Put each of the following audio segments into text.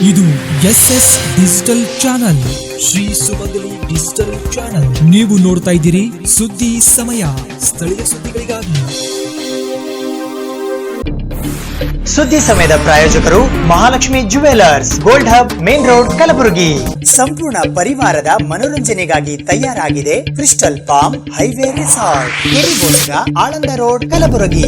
ಇದು SS digital channel, Shri ಸುಮಂಗಲಿ digital channel. ನೀವು ನೋಡ್ತಾ ಇದ್ದೀರಿ ಸುದ್ದಿ ಸಮಯ, ಸ್ಥಳೀಯ ಸುದ್ದಿಗಳಿಗಾಗಿ. ಸುದ್ದಿ ಸಮಯದ ಪ್ರಾಯೋಜಕರು Mahalakshmi jewellers, gold hub, main road, Kalaburagi. ಸಂಪೂರ್ಣ ಪರಿವಾರದ ಮನೋರಂಜನೆಗಾಗಿ ತಯಾರಾಗಿದೆ ಕ್ರಿಸ್ಟಲ್ ಪಾಮ್ ಹೈವೇ ರೆಸಾರ್ಟ್, ಕೆರಿಗೋಸ್ಕರ, ಆಳಂದ ರೋಡ್, ಕಲಬುರಗಿ.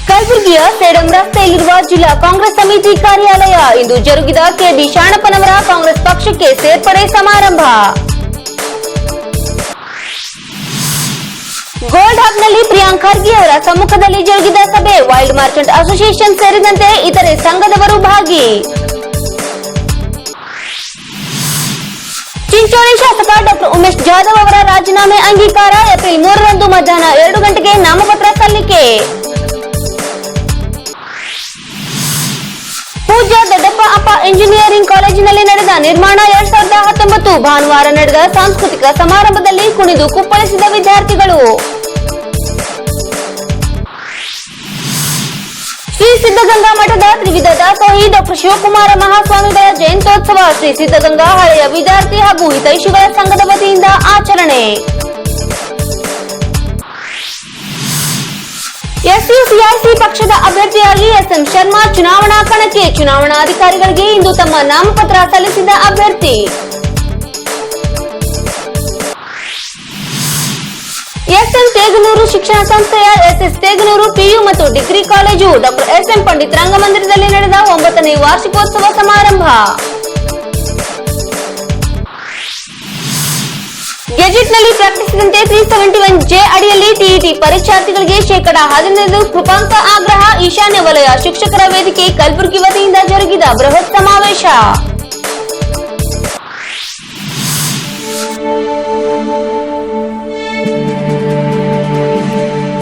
ಕಲಬುರಗಿಯ ಸೇಡಂ ರಸ್ತೆಯಲ್ಲಿರುವ ಜಿಲ್ಲಾ ಕಾಂಗ್ರೆಸ್ ಸಮಿತಿ ಕಾರ್ಯಾಲಯ ಇಂದು ಜರುಗಿದ ಕೆಬಿ ಶಾಣಪ್ಪನವರ ಕಾಂಗ್ರೆಸ್ ಪಕ್ಷಕ್ಕೆ ಸೇರ್ಪಡೆ ಸಮಾರಂಭ. ಗೋಲ್ಡ್ ಹಬ್ನಲ್ಲಿ ಪ್ರಿಯಾಂಕ್ ಖರ್ಗೆ ಅವರ ಸಮ್ಮುಖದಲ್ಲಿ ಜರುಗಿದ ಸಭೆ, ವೈಲ್ಡ್ ಮರ್ಚೆಂಟ್ ಅಸೋಸಿಯೇಷನ್ ಸೇರಿದಂತೆ ಇತರೆ ಸಂಘದವರು ಭಾಗಿ. ಚಿಂಚೋಳಿ ಶಾಸಕ ಡಾಕ್ಟರ್ ಉಮೇಶ್ ಜಾಧವ್ ಅವರ ರಾಜೀನಾಮೆ ಅಂಗೀಕಾರ. ಏಪ್ರಿಲ್ 3ರಂದು ಮಧ್ಯಾಹ್ನ 2 ಗಂಟೆಗೆ ನಾಮಪತ್ರ ಸಲ್ಲಿಕೆ. ಪೂಜ್ಯ ದೊಡ್ಡಪ್ಪ ಅಪ್ಪ ಇಂಜಿನಿಯರಿಂಗ್ ಕಾಲೇಜಿನಲ್ಲಿ ನಡೆದ ನಿರ್ಮಾಣ 2019 ಭಾನುವಾರ ನಡೆದ ಸಾಂಸ್ಕೃತಿಕ ಸಮಾರಂಭದಲ್ಲಿ ಕುಣಿದು ಕುಪ್ಪಳಿಸಿದ ವಿದ್ಯಾರ್ಥಿಗಳು. ಶ್ರೀ ಸಿದ್ಧಗಂಗಾ ಮಠದ ತ್ರಿವಿಧ ದಾಸೋಹಿ ಡಾಕ್ಟರ್ ಶಿವಕುಮಾರ ಮಹಾಸ್ವಾಮಿಗಳ ಜಯಂತ್ಯೋತ್ಸವ ಶ್ರೀ ಸಿದ್ಧಗಂಗಾ ಹಳೆಯ ವಿದ್ಯಾರ್ಥಿ ಹಾಗೂ ಹಿತೈಷಿಗಳ ಸಂಘದ ವತಿಯಿಂದ ಆಚರಣೆ. ಎಸ್ಯುಸಿಐಸಿ ಪಕ್ಷದ ಅಭ್ಯರ್ಥಿಯಾಗಿ ಎಸ್ಎಂ ಶರ್ಮಾ ಚುನಾವಣಾ ಕಣಕ್ಕೆ. ಚುನಾವಣಾಧಿಕಾರಿಗಳಿಗೆ ಇಂದು ತಮ್ಮ ನಾಮಪತ್ರ ಸಲ್ಲಿಸಿದ ಅಭ್ಯರ್ಥಿ. ಎಸ್ಎಂ ತೇಗನೂರು ಶಿಕ್ಷಣ ಸಂಸ್ಥೆಯ ಎಸ್ಎಸ್ ತೇಗನೂರು ಪಿಯು ಮತ್ತು degree college doctor S M Pandit ರಂಗಮಂದಿರದಲ್ಲಿ ನಡೆದ 9ನೇ ವಾರ್ಷಿಕೋತ್ಸವ ಸಮಾರಂಭ. ಗೆಜೆಟ್ನಲ್ಲಿ ಪ್ರಕಟಿಸಿದಂತೆ 371J ಅಡಿಯಲ್ಲಿ ಟಿಇಟಿ ಪರೀಕ್ಷಾರ್ಥಿಗಳಿಗೆ ಶೇಕಡಾ 15 ಕೃಪಾಂಕ ಆಗ್ರಹ. ಈಶಾನ್ಯ ವಲಯ ಶಿಕ್ಷಕರ ವೇದಿಕೆ ಕಲಬುರಗಿ ವತಿಯಿಂದ ಜರುಗಿದ ಬೃಹತ್ ಸಮಾವೇಶ.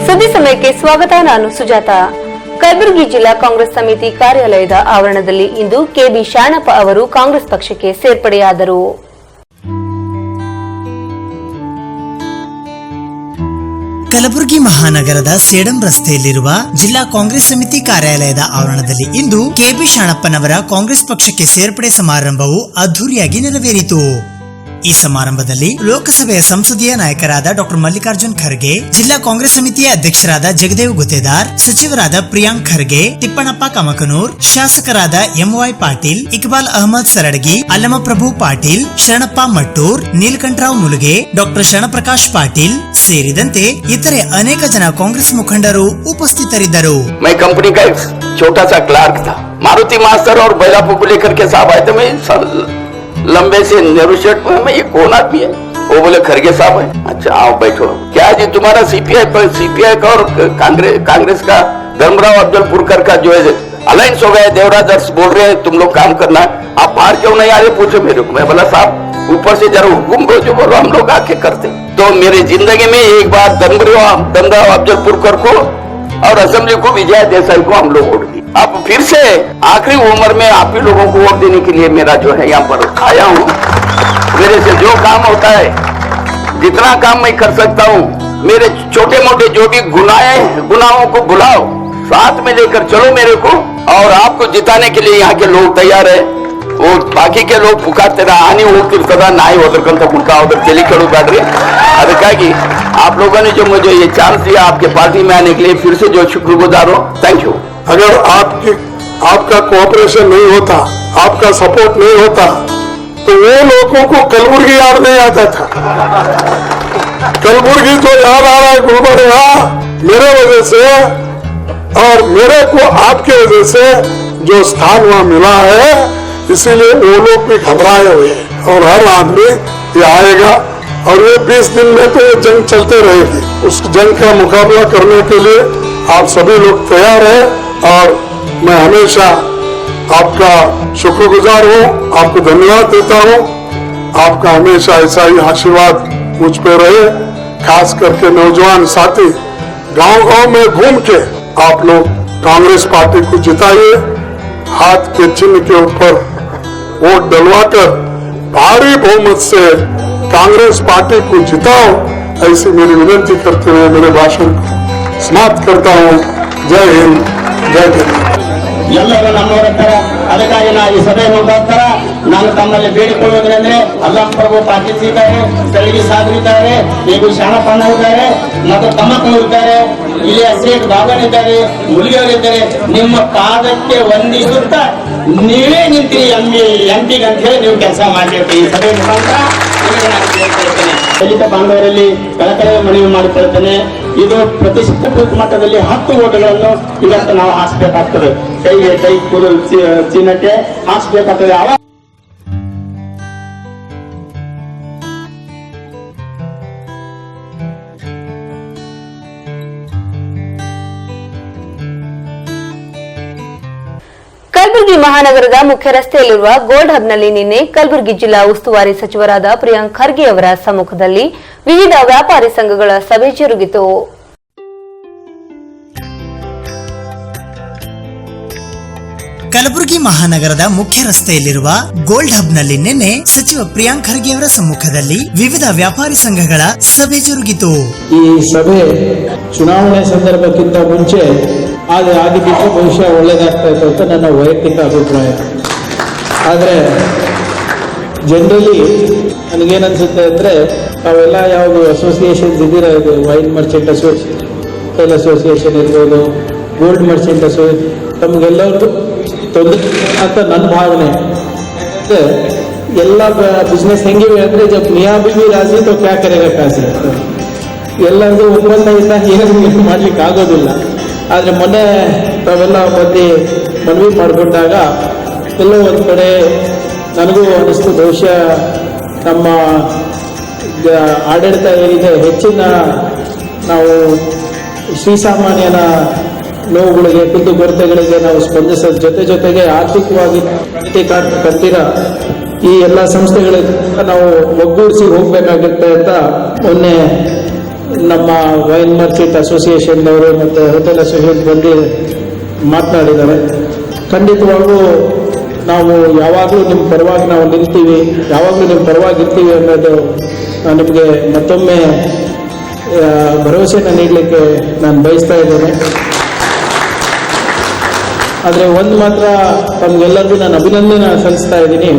ಸುದ್ದಿ ಸಮಯಕ್ಕೆ ಸ್ವಾಗತ. ನಾನು ಸುಜಾತ. ಕಲಬುರಗಿ ಜಿಲ್ಲಾ ಕಾಂಗ್ರೆಸ್ ಸಮಿತಿ ಕಾರ್ಯಾಲಯದ ಆವರಣದಲ್ಲಿ ಇಂದು ಕೆಬಿ ಶಾಣಪ್ಪ ಅವರು ಕಾಂಗ್ರೆಸ್ ಪಕ್ಷಕ್ಕೆ ಸೇರ್ಪಡೆಯಾದರು. ಕಲಬುರಗಿ ಮಹಾನಗರದ ಸೇಡಂ ರಸ್ತೆಯಲ್ಲಿರುವ ಜಿಲ್ಲಾ ಕಾಂಗ್ರೆಸ್ ಸಮಿತಿ ಕಾರ್ಯಾಲಯದ ಆವರಣದಲ್ಲಿ ಇಂದು ಕೆಬಿ ಶಾಣಪ್ಪನವರ ಕಾಂಗ್ರೆಸ್ ಪಕ್ಷಕ್ಕೆ ಸೇರ್ಪಡೆ ಸಮಾರಂಭವು ಅದ್ದೂರಿಯಾಗಿ ನೆರವೇರಿತು. ಈ ಸಮಾರಂಭದಲ್ಲಿ ಲೋಕಸಭೆಯ ಸಂಸದೀಯ ನಾಯಕರಾದ ಡಾಕ್ಟರ್ ಮಲ್ಲಿಕಾರ್ಜುನ್ ಖರ್ಗೆ, ಜಿಲ್ಲಾ ಕಾಂಗ್ರೆಸ್ ಸಮಿತಿಯ ಅಧ್ಯಕ್ಷರಾದ ಜಗದೇವ್ ಗುತ್ತೇದಾರ್, ಸಚಿವರಾದ ಪ್ರಿಯಾಂಕ್ ಖರ್ಗೆ, ತಿಪ್ಪಣಪ್ಪ ಕಮಕನೂರ್, ಶಾಸಕರಾದ ಎಂವೈ ಪಾಟೀಲ್, ಇಕ್ಬಾಲ್ ಅಹಮದ್ ಸರಡಗಿ, ಅಲ್ಲಮಪ್ರಭು ಪಾಟೀಲ್, ಶರಣಪ್ಪ ಮಟ್ಟೂರ್, ನೀಲಕಂಠರಾವ್ ಮುಲುಗೆ, ಡಾಕ್ಟರ್ ಶರಣಪ್ರಕಾಶ್ ಪಾಟೀಲ್ ಸೇರಿದಂತೆ ಇತರೆ ಅನೇಕ ಜನ ಕಾಂಗ್ರೆಸ್ ಮುಖಂಡರು ಉಪಸ್ಥಿತರಿದ್ದರು. मैं कंपनी का एक छोटा सा क्लार्क था. मारुति मास्टर और बैलापू को लेकर के साहब आए थे. मैं लंबे से नेगोशिएट में ये कौन आदमी है? वो बोले खरगे साहब है. अच्छा आओ बैठो. क्या जी तुम्हारा सीपीआई का और कांग्रेस का धर्मराव अफजलपुरकर का जो है अलायंस हो गया. देवराज अर्स बोल रहे हैं तुम लोग काम करना, आप बाहर क्यों नहीं आ रहे पूछो मेरे को. मैं बोला साहब ऊपर से जरा हुकुम को जो बोलो हम लोग आके करते. तो मेरी जिंदगी में एक बार धर्मराव अफजलपुरकर को और असेंबली को विजय देसाई को हम लोग वोट दिए. अब फिर से आखिरी उम्र में आप ही लोगों को वोट देने के लिए मेरा जो है यहाँ पर आया हूँ. मेरे से जो काम होता है, जितना काम मैं कर सकता हूँ, मेरे छोटे मोटे जो भी गुनाहों को भुलाओ, साथ में लेकर चलो मेरे को. और आपको जिताने के लिए यहाँ के लोग तैयार है. वो बाकी के लोग पुकारते हानि ಹೋಗ್ತಿರ್ತದ ನಾಯಿ ಹೋದ್ರಕಂತ ಕುಂತ ಹೋದ್ರ ತಲೆ ಕೆಡು ಬ್ಯಾಡ್ರಿ. ಅದಕ್ಕಾಗಿ आप लोगों ने जो मुझे ये चांस दिया आपके पार्टी में आने के लिए फिर से जो शुक्रगुजार हो. Thank you. अगर आपका कोऑपरेशन नहीं होता, आपका सपोर्ट नहीं होता तो वो लोगों को कलबुर्गी याद नहीं आता था. कलबुर्गी तो याद आ रहा है गुलबर्गा मेरे वजह से और मेरे को आपके वजह से जो स्थान वहाँ मिला है, इसीलिए वो लोग भी घबराए हुए हैं. और हर आदमी ये आएगा और ये 20 दिन में तो ये जंग चलते रहेगी. उस जंग का मुकाबला करने के लिए आप सभी लोग तैयार हैं और मैं हमेशा आपका शुक्रगुजार हूँ, आपको धन्यवाद देता हूँ. आपका हमेशा ऐसा ही आशीर्वाद मुझ पे रहे. खास करके नौजवान साथी गांव-गांव में घूम के आप लोग कांग्रेस पार्टी को जिताइए. हाथ के चिन्ह के ऊपर वोट डलवाकर भारी बहुमत से कांग्रेस पार्टी को जिताओ. ऐसी मेरी विनती करते हुए मेरे भाषण को समाप्त करता हूँ. जय हिंद, जय हिंद. ಎಲ್ಲರೂ ನಮ್ಮವರಿರ್ತಾರ. ಅದಕ್ಕಾಗಿ ನಾ ಈ ಸಭೆ ಮುಖಾಂತರ ನಾನು ತಮ್ಮಲ್ಲಿ ಬೇಡಿಕೊಳ್ಳುವುದೇನೆಂದ್ರೆ ಅಲ್ಲಂ ಪ್ರಭು ಪಾಟೀಲ್ ಇದ್ದಾರೆ, ಸ್ಥಳಗಿ ಸಾಧು ಇದ್ದಾರೆ, ಈಗ ಶಾಣಪ್ಪಣ್ಣ ಇದ್ದಾರೆ, ಮತ್ತು ತಮ್ಮಕ್ಕಳು ಇದ್ದಾರೆ, ಇಲ್ಲಿ ಶೇಖ್ ಬಾಬನ್ ಇದ್ದಾರೆ, ಮುಲ್ಗಿಯವರಿದ್ದಾರೆ. ನಿಮ್ಮ ಪಾದಕ್ಕೆ ವಂದಿಸುತ್ತಾ ನೀವೇ ನಿಂತಿರಿ ಎಂಪಿಗೆ ಅಂತ ಹೇಳಿ ನೀವು ಕೆಲಸ ಮಾಡಬೇಕು. ಈ ಸಭೆ ಮುಖಾಂತರ ದಲಿತ ಬಾಂಧವರಲ್ಲಿ ಕಳಕಳಿ ಮನವಿ ಮಾಡಿಕೊಳ್ತೇನೆ. ಇದು ಪ್ರತಿಷ್ಠಿತ ಬೂತ್ ಮಟ್ಟದಲ್ಲಿ 10 ಓಟುಗಳನ್ನು ಇವತ್ತು ನಾವು ಹಾಕ್ಸ್ಬೇಕಾಗ್ತದೆ. ಕೈ ಕೂದಲು ಚಿನ್ನಕ್ಕೆ ಹಾಕ್ಸ್ಬೇಕಾಗ್ತದೆ. ಕಲಬುರಗಿ ಮಹಾನಗರದ ಮುಖ್ಯ ರಸ್ತೆಯಲ್ಲಿರುವ ಗೋಲ್ಡ್ ಹಬ್ನಲ್ಲಿ ನಿನ್ನೆ ಕಲಬುರಗಿ ಜಿಲ್ಲಾ ಉಸ್ತುವಾರಿ ಸಚಿವರಾದ ಪ್ರಿಯಾಂಕ್ ಖರ್ಗೆ ಅವರ ಸಮ್ಮುಖದಲ್ಲಿ ವಿವಿಧ ವ್ಯಾಪಾರಿ ಸಂಘಗಳ ಸಭೆ ಜರುಗಿತು. ಕಲಬುರಗಿ ಮಹಾನಗರದ ಮುಖ್ಯ ರಸ್ತೆಯಲ್ಲಿರುವ ಗೋಲ್ಡ್ ಹಬ್ನಲ್ಲಿ ನಿನ್ನೆ ಸಚಿವ ಪ್ರಿಯಾಂಕ್ ಖರ್ಗೆ ಅವರ ಸಮ್ಮುಖದಲ್ಲಿ ವಿವಿಧ ವ್ಯಾಪಾರಿ ಸಂಘಗಳ ಸಭೆ ಜರುಗಿತು. ಈ ಸಭೆ ಚುನಾವಣೆ ಸಂದರ್ಭಕ್ಕಿಂತ ಮುಂಚೆ ಆಗಿಬಿಟ್ಟು ಬಹುಶಃ ಒಳ್ಳೇದಾಗ್ತಾ ಇತ್ತು ಅಂತ ನನ್ನ ವೈಯಕ್ತಿಕ ಅಭಿಪ್ರಾಯ. ಆದರೆ ಜನರಲಿ ನನಗೇನನ್ಸುತ್ತೆ ಅಂದರೆ ಅವೆಲ್ಲ ಯಾವುದು ಅಸೋಸಿಯೇಷನ್ಸ್ ಇದ್ದೀರ, ಇದು ವೈನ್ ಮರ್ಚೆಂಟ್ ಅಸೋಸಿಯೇಷನ್ ಇರ್ಬೋದು, ಗೋಲ್ಡ್ ಮರ್ಚೆಂಟ್ ತಮಗೆಲ್ಲರಿಗೂ ತೊಂದರೆ ಅಂತ ನನ್ನ ಭಾವನೆ. ಎಲ್ಲ ಬಿಸ್ನೆಸ್ ಹೆಂಗಿವೆ ಅಂದರೆ ಜब मियां बीवी राजी तो क्या करेगा काजी. ಎಲ್ಲರಿಗೂ ಒಪ್ಪಂದ ಇದ್ದಾಗ ಏನು ಮಾಡ್ಲಿಕ್ಕೆ ಆಗೋದಿಲ್ಲ. ಆದರೆ ಮೊನ್ನೆ ತಾವೆಲ್ಲ ಮನವಿ ಮಾಡಿಕೊಂಡಾಗ ಎಲ್ಲೋ ಒಂದು ಕಡೆ ನನಗೂ ಅನ್ನಿಸ್ತು, ಬಹುಶಃ ನಮ್ಮ ಆಡಳಿತ ಏನಿದೆ ಹೆಚ್ಚಿನ ನಾವು ಶ್ರೀಸಾಮಾನ್ಯನ ನೋವುಗಳಿಗೆ, ಕುಂದುಕೊರತೆಗಳಿಗೆ ನಾವು ಸ್ಪಂದಿಸೋದ್ರ ಜೊತೆಗೆ ಆರ್ಥಿಕವಾಗಿ ಕಂಡಿರ ಈ ಎಲ್ಲ ಸಂಸ್ಥೆಗಳಿಗೆ ನಾವು ಒಗ್ಗೂಡಿಸಿ ಹೋಗ್ಬೇಕಾಗುತ್ತೆ ಅಂತ ಮೊನ್ನೆ ನಮ್ಮ ವೈನ್ ಮರ್ಚೆಂಟ್ ಅಸೋಸಿಯೇಷನ್ನವರು ಮತ್ತು ಹೋಟೆಲ್ ಅಸೋಸಿಯೇಷನ್ ಬಂದು ಮಾತನಾಡಿದ್ದಾರೆ. ಖಂಡಿತವಾಗೂ ನಾವು ಯಾವಾಗಲೂ ನಿಮ್ಮ ಪರವಾಗಿ ನಾವು ನಿಲ್ತೀವಿ, ಯಾವಾಗಲೂ ನಿಮ್ಮ ಪರವಾಗಿರ್ತೀವಿ ಅನ್ನೋದು ನಿಮಗೆ ಮತ್ತೊಮ್ಮೆ ಭರವಸೆಯನ್ನು ನೀಡಲಿಕ್ಕೆ ನಾನು ಬಯಸ್ತಾ ಇದ್ದೇನೆ. ಆದರೆ ಒಂದು ಮಾತ್ರ ತಮಗೆಲ್ಲರಿಗೂ ನಾನು ಅಭಿನಂದನೆ ಸಲ್ಲಿಸ್ತಾ ಇದ್ದೀನಿ.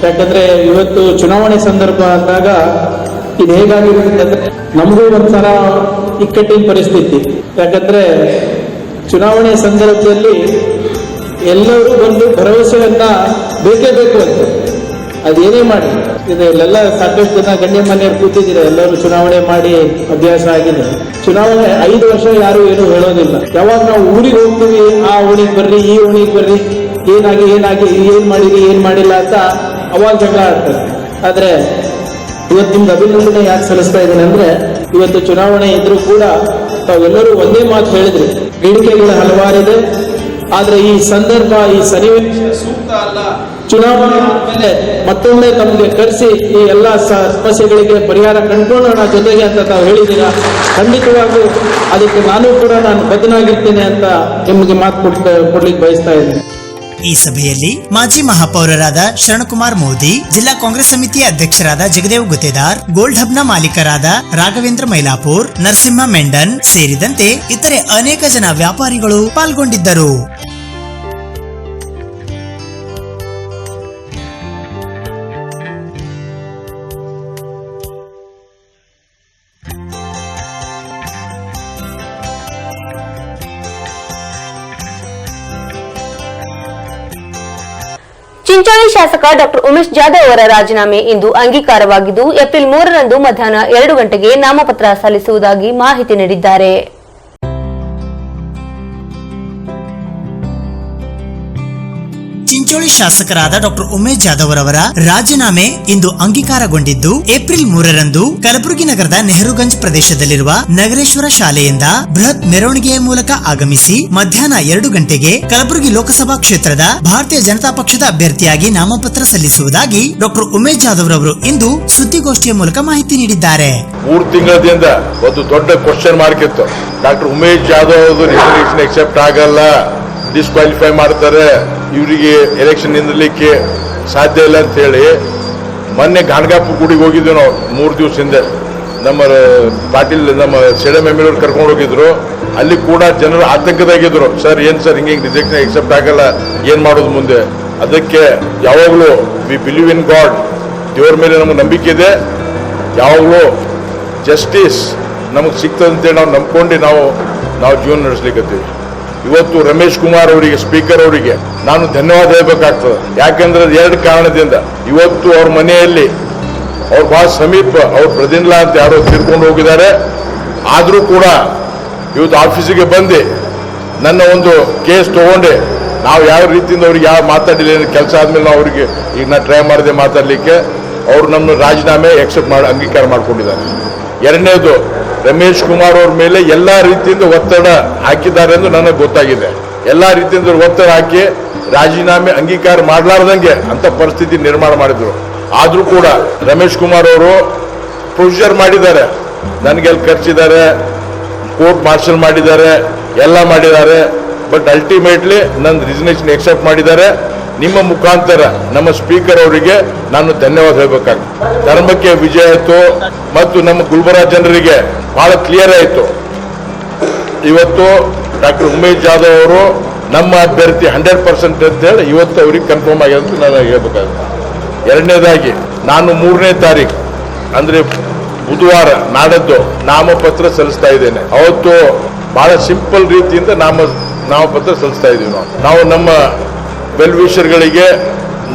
ಯಾಕಂದರೆ ಇವತ್ತು ಚುನಾವಣೆ ಸಂದರ್ಭ ಅಂದಾಗ ಇದು ಹೇಗಾಗಿರುತ್ತೆ ಅಂದರೆ ನಮಗೂ ಒಂಥರ ಇಕ್ಕಟ್ಟಿನ ಪರಿಸ್ಥಿತಿ. ಯಾಕಂದರೆ ಚುನಾವಣೆ ಸಂದರ್ಭದಲ್ಲಿ ಎಲ್ಲರೂ ಬಂದು ಭರವಸೆಯನ್ನ ಬೇಕೇ ಬೇಕು ಅಂತ ಅದೇನೇ ಮಾಡಿ ಇದೆಲ್ಲ ಸಾಕಷ್ಟು ಜನ ಗಣ್ಯಮಾನ್ಯರು ಕೂತಿದ್ದೀರಾ, ಎಲ್ಲರೂ ಚುನಾವಣೆ ಮಾಡಿ ಅಭ್ಯಾಸ ಆಗಿದೆ. ಚುನಾವಣೆ 5 ವರ್ಷ ಯಾರು ಏನು ಹೇಳೋದಿಲ್ಲ. ಯಾವಾಗ ನಾವು ಊರಿಗೆ ಹೋಗ್ತೀವಿ, ಆ ಓಣಿಗೆ ಬರ್ರಿ, ಈ ಓಣಿಗೆ ಬರ್ರಿ, ಏನಾಗಿ ಏನ್ ಮಾಡಿರಿ ಏನ್ ಮಾಡಿಲ್ಲ ಅಂತ ಅವಾಗ ಜಗಳ ಆಗ್ತದೆ. ಆದ್ರೆ ಇವತ್ತು ನಿಮ್ಗೆ ಅಭಿನಂದನೆ ಯಾಕೆ ಸಲ್ಲಿಸ್ತಾ ಇದ್ದೇನೆ ಅಂದ್ರೆ, ಇವತ್ತು ಚುನಾವಣೆ ಇದ್ರೂ ಕೂಡ ತಾವೆಲ್ಲರೂ ಒಂದೇ ಮಾತು ಹೇಳಿದ್ರಿ, ಬೇಡಿಕೆಗಳು ಹಲವಾರಿದೆ, ಆದ್ರೆ ಈ ಸಂದರ್ಭ, ಈ ಸನ್ನಿವೇಶ ಸೂಕ್ತ ಅಲ್ಲ. ಚುನಾವಣೆ ಆದ್ಮೇಲೆ ಮತ್ತೊಮ್ಮೆ ತಮಗೆ ಕರೆಸಿ ಈ ಎಲ್ಲ ಸಮಸ್ಯೆಗಳಿಗೆ ಪರಿಹಾರ ಕಂಡುಕೊಳ್ಳೋಣ ಜೊತೆಗೆ ಅಂತ ತಾವು ಹೇಳಿದ್ದೀರಾ. ಖಂಡಿತವಾಗೂ ಅದಕ್ಕೆ ನಾನು ಬದ್ಧನಾಗಿರ್ತೇನೆ ಅಂತ ನಿಮಗೆ ಮಾತು ಕೊಡ್ಲಿಕ್ಕೆ ಬಯಸ್ತಾ ಇದ್ದೇನೆ. ಈ ಸಭೆಯಲ್ಲಿ ಮಾಜಿ ಮಹಾಪೌರರಾದ ಶರಣಕುಮಾರ್ ಮೋದಿ, ಜಿಲ್ಲಾ ಕಾಂಗ್ರೆಸ್ ಸಮಿತಿಯ ಅಧ್ಯಕ್ಷರಾದ ಜಗದೇವ್ ಗುತ್ತೇದಾರ್, ಗೋಲ್ಡ್ ಹಬ್ನ ಮಾಲೀಕರಾದ ರಾಘವೇಂದ್ರ ಮೈಲಾಪುರ್, ನರಸಿಂಹ ಮೆಂಡನ್ ಸೇರಿದಂತೆ ಇತರೆ ಅನೇಕ ಜನ ವ್ಯಾಪಾರಿಗಳು ಪಾಲ್ಗೊಂಡಿದ್ದರು. ಚಿಂಚೋಳಿ ಶಾಸಕ ಡಾ ಉಮೇಶ್ ಜಾಧವ್ ಅವರ ರಾಜೀನಾಮೆ ಇಂದು ಅಂಗೀಕಾರವಾಗಿದ್ದು ಏಪ್ರಿಲ್ 3ರಂದು ಮಧ್ಯಾಹ್ನ 2 ಗಂಟೆಗೆ ನಾಮಪತ್ರ ಸಲ್ಲಿಸುವುದಾಗಿ ಮಾಹಿತಿ ನೀಡಿದ್ದಾರೆ. ಚಿಂಚೋಳಿ ಶಾಸಕರಾದ ಡಾ ಉಮೇಶ್ ಜಾಧವ್ ಅವರ ರಾಜೀನಾಮೆ ಇಂದು ಅಂಗೀಕಾರಗೊಂಡಿದ್ದು ಏಪ್ರಿಲ್ 3ರಂದು ಕಲಬುರಗಿ ನಗರದ ನೆಹರುಗಂಜ್ ಪ್ರದೇಶದಲ್ಲಿರುವ ನಗರೇಶ್ವರ ಶಾಲೆಯಿಂದ ಬೃಹತ್ ಮೆರವಣಿಗೆಯ ಮೂಲಕ ಆಗಮಿಸಿ ಮಧ್ಯಾಹ್ನ 2 ಗಂಟೆಗೆ ಕಲಬುರಗಿ ಲೋಕಸಭಾ ಕ್ಷೇತ್ರದ ಭಾರತೀಯ ಜನತಾ ಪಕ್ಷದ ಅಭ್ಯರ್ಥಿಯಾಗಿ ನಾಮಪತ್ರ ಸಲ್ಲಿಸುವುದಾಗಿ ಡಾ ಉಮೇಶ್ ಜಾಧವ್ ಅವರು ಇಂದು ಸುದ್ದಿಗೋಷ್ಠಿಯ ಮೂಲಕ ಮಾಹಿತಿ ನೀಡಿದ್ದಾರೆ. 3 ತಿಂಗಳಿಂದ ಒಂದು ದೊಡ್ಡ ಕ್ವಶನ್ ಮಾರ್ಕ್ ಇತ್ತು. ಡಾ ಉಮೇಶ್ ಜಾಧವ್ ಅವರು ರಿಸರ್ವೇಶನ್ ಎಕ್ಸೆಪ್ಟ್ ಆಗಲ್ಲ, ಡಿಸ್ಕ್ವಾಲಿಫೈ ಮಾಡ್ತಾರೆ, ಇವರಿಗೆ ಎಲೆಕ್ಷನ್ ನಿಂದಲಿಕ್ಕೆ ಸಾಧ್ಯ ಇಲ್ಲ ಅಂತ ಹೇಳಿ ಮೊನ್ನೆ ಗಾಣಗಾಪುರ ಗುಡಿಗೆ ಹೋಗಿದ್ವಿ ನಾವು 3 ದಿವಸ ಹಿಂದೆ. ನಮ್ಮ ಪಾಟೀಲ್, ನಮ್ಮ ಸೇಡಂ ಎಮ್.ಎಲ್.ಅವರು ಕರ್ಕೊಂಡು ಹೋಗಿದ್ರು. ಅಲ್ಲಿ ಕೂಡ ಜನರು ಆತಂಕದಾಗಿದ್ರು. ಸರ್ ಏನ್ ಸರ್ ಹಿಂಗೆ ರಿಜೆಕ್ಷನ್ ಎಕ್ಸೆಪ್ಟ್ ಆಗಲ್ಲ, ಏನ್ ಮಾಡೋದು ಮುಂದೆ? ಅದಕ್ಕೆ ಯಾವಾಗಲೂ ವಿ ಬಿಲೀವ್ ಇನ್ ಗಾಡ್, ದೇವ್ರ ಮೇಲೆ ನಮಗೆ ನಂಬಿಕೆ ಇದೆ. ಯಾವಾಗಲೂ ಜಸ್ಟಿಸ್ ನಮಗೆ ಸಿಗ್ತದಂತೇಳಿ ನಾವು ನಂಬ್ಕೊಂಡು ನಾವು ಜೀವನ ನಡೆಸ್ಲಿಕ್ಕತ್ತೀವಿ. ಇವತ್ತು ರಮೇಶ್ ಕುಮಾರ್ ಅವರಿಗೆ, ಸ್ಪೀಕರ್ ಅವರಿಗೆ ನಾನು ಧನ್ಯವಾದ ಹೇಳ್ಬೇಕಾಗ್ತದೆ. ಯಾಕಂದ್ರೆ 2 ಕಾರಣದಿಂದ. ಇವತ್ತು ಅವ್ರ ಮನೆಯಲ್ಲಿ ಅವ್ರು ಬಹಳ ಸಮೀಪ ಅವ್ರ ಪ್ರದಿನ್ಲಾ ಅಂತ ಯಾರೋ ತೀರ್ಕೊಂಡು ಹೋಗಿದ್ದಾರೆ. ಆದರೂ ಕೂಡ ಇವತ್ತು ಆಫೀಸಿಗೆ ಬಂದು ನನ್ನ ಒಂದು ಕೇಸ್ ತಗೊಂಡೆ. ನಾವು ಯಾವ ರೀತಿಯಿಂದ ಅವ್ರಿಗೆ ಯಾವ ಮಾತಾಡಿಲ್ಲ, ಕೆಲಸ ಆದ್ಮೇಲೆ ನಾವು ಅವರಿಗೆ ಈಗ ನಾನು ಟ್ರೈ ಮಾಡಿದೆ ಮಾತಾಡಲಿಕ್ಕೆ. ಅವರು ನಮ್ಮ ರಾಜೀನಾಮೆ ಅಂಗೀಕಾರ ಮಾಡ್ಕೊಂಡಿದ್ದಾರೆ. ಎರಡನೇದು, ರಮೇಶ್ ಕುಮಾರ್ ಅವ್ರ ಮೇಲೆ ಎಲ್ಲ ರೀತಿಯಿಂದ ಒತ್ತಡ ಹಾಕಿದ್ದಾರೆ ಎಂದು ನನಗೆ ಗೊತ್ತಾಗಿದೆ. ಎಲ್ಲ ರೀತಿಯಿಂದ ಒತ್ತಡ ಹಾಕಿ ರಾಜೀನಾಮೆ ಅಂಗೀಕಾರ ಮಾಡಲಾರ್ದಂಗೆ ಅಂತ ಪರಿಸ್ಥಿತಿ ನಿರ್ಮಾಣ ಮಾಡಿದ್ರು. ಆದರೂ ಕೂಡ ರಮೇಶ್ ಕುಮಾರ್ ಅವರು ಪ್ರೊಸೀಜರ್ ಮಾಡಿದ್ದಾರೆ, ನನಗೆ ಅಲ್ಲಿ ಖರ್ಚಿದ್ದಾರೆ, ಕೋರ್ಟ್ ಮಾರ್ಷಲ್ ಮಾಡಿದ್ದಾರೆ, ಎಲ್ಲ ಮಾಡಿದ್ದಾರೆ. ಬಟ್ ಅಲ್ಟಿಮೇಟ್ಲಿ ನನ್ನ ರಿಸಿಗ್ನೇಷನ್ ಎಕ್ಸೆಪ್ಟ್ ಮಾಡಿದ್ದಾರೆ. ನಿಮ್ಮ ಮುಖಾಂತರ ನಮ್ಮ ಸ್ಪೀಕರ್ ಅವರಿಗೆ ನಾನು ಧನ್ಯವಾದ ಹೇಳಬೇಕಾಗ್ತದೆ. ಧರ್ಮಕ್ಕೆ ವಿಜಯ ಆಯಿತು ಮತ್ತು ನಮ್ಮ ಗುಲ್ಬರ್ಗಾ ಜನರಿಗೆ ಬಹಳ ಕ್ಲಿಯರ್ ಆಯಿತು. ಇವತ್ತು ಡಾಕ್ಟರ್ ಉಮೇಶ್ ಜಾಧವ್ ಅವರು ನಮ್ಮ ಅಭ್ಯರ್ಥಿ 100% ಅಂತ ಹೇಳಿ ಇವತ್ತು ಅವ್ರಿಗೆ ಕನ್ಫರ್ಮ್ ಆಗಿದೆ ಅಂತ ನಾನು ಹೇಳ್ಬೇಕಾಗುತ್ತೆ. ಎರಡನೇದಾಗಿ ನಾನು 3ನೇ ತಾರೀಕು ಅಂದ್ರೆ ಬುಧವಾರ ನಾಡದ್ದು ನಾಮಪತ್ರ ಸಲ್ಲಿಸ್ತಾ ಇದ್ದೇನೆ. ಅವತ್ತು ಬಹಳ ಸಿಂಪಲ್ ರೀತಿಯಿಂದ ನಾಮಪತ್ರ ಸಲ್ಲಿಸ್ತಾ ಇದ್ದೀವಿ. ನಾವು ನಮ್ಮ ವೆಲ್ ವಿಷರ್ಗಳಿಗೆ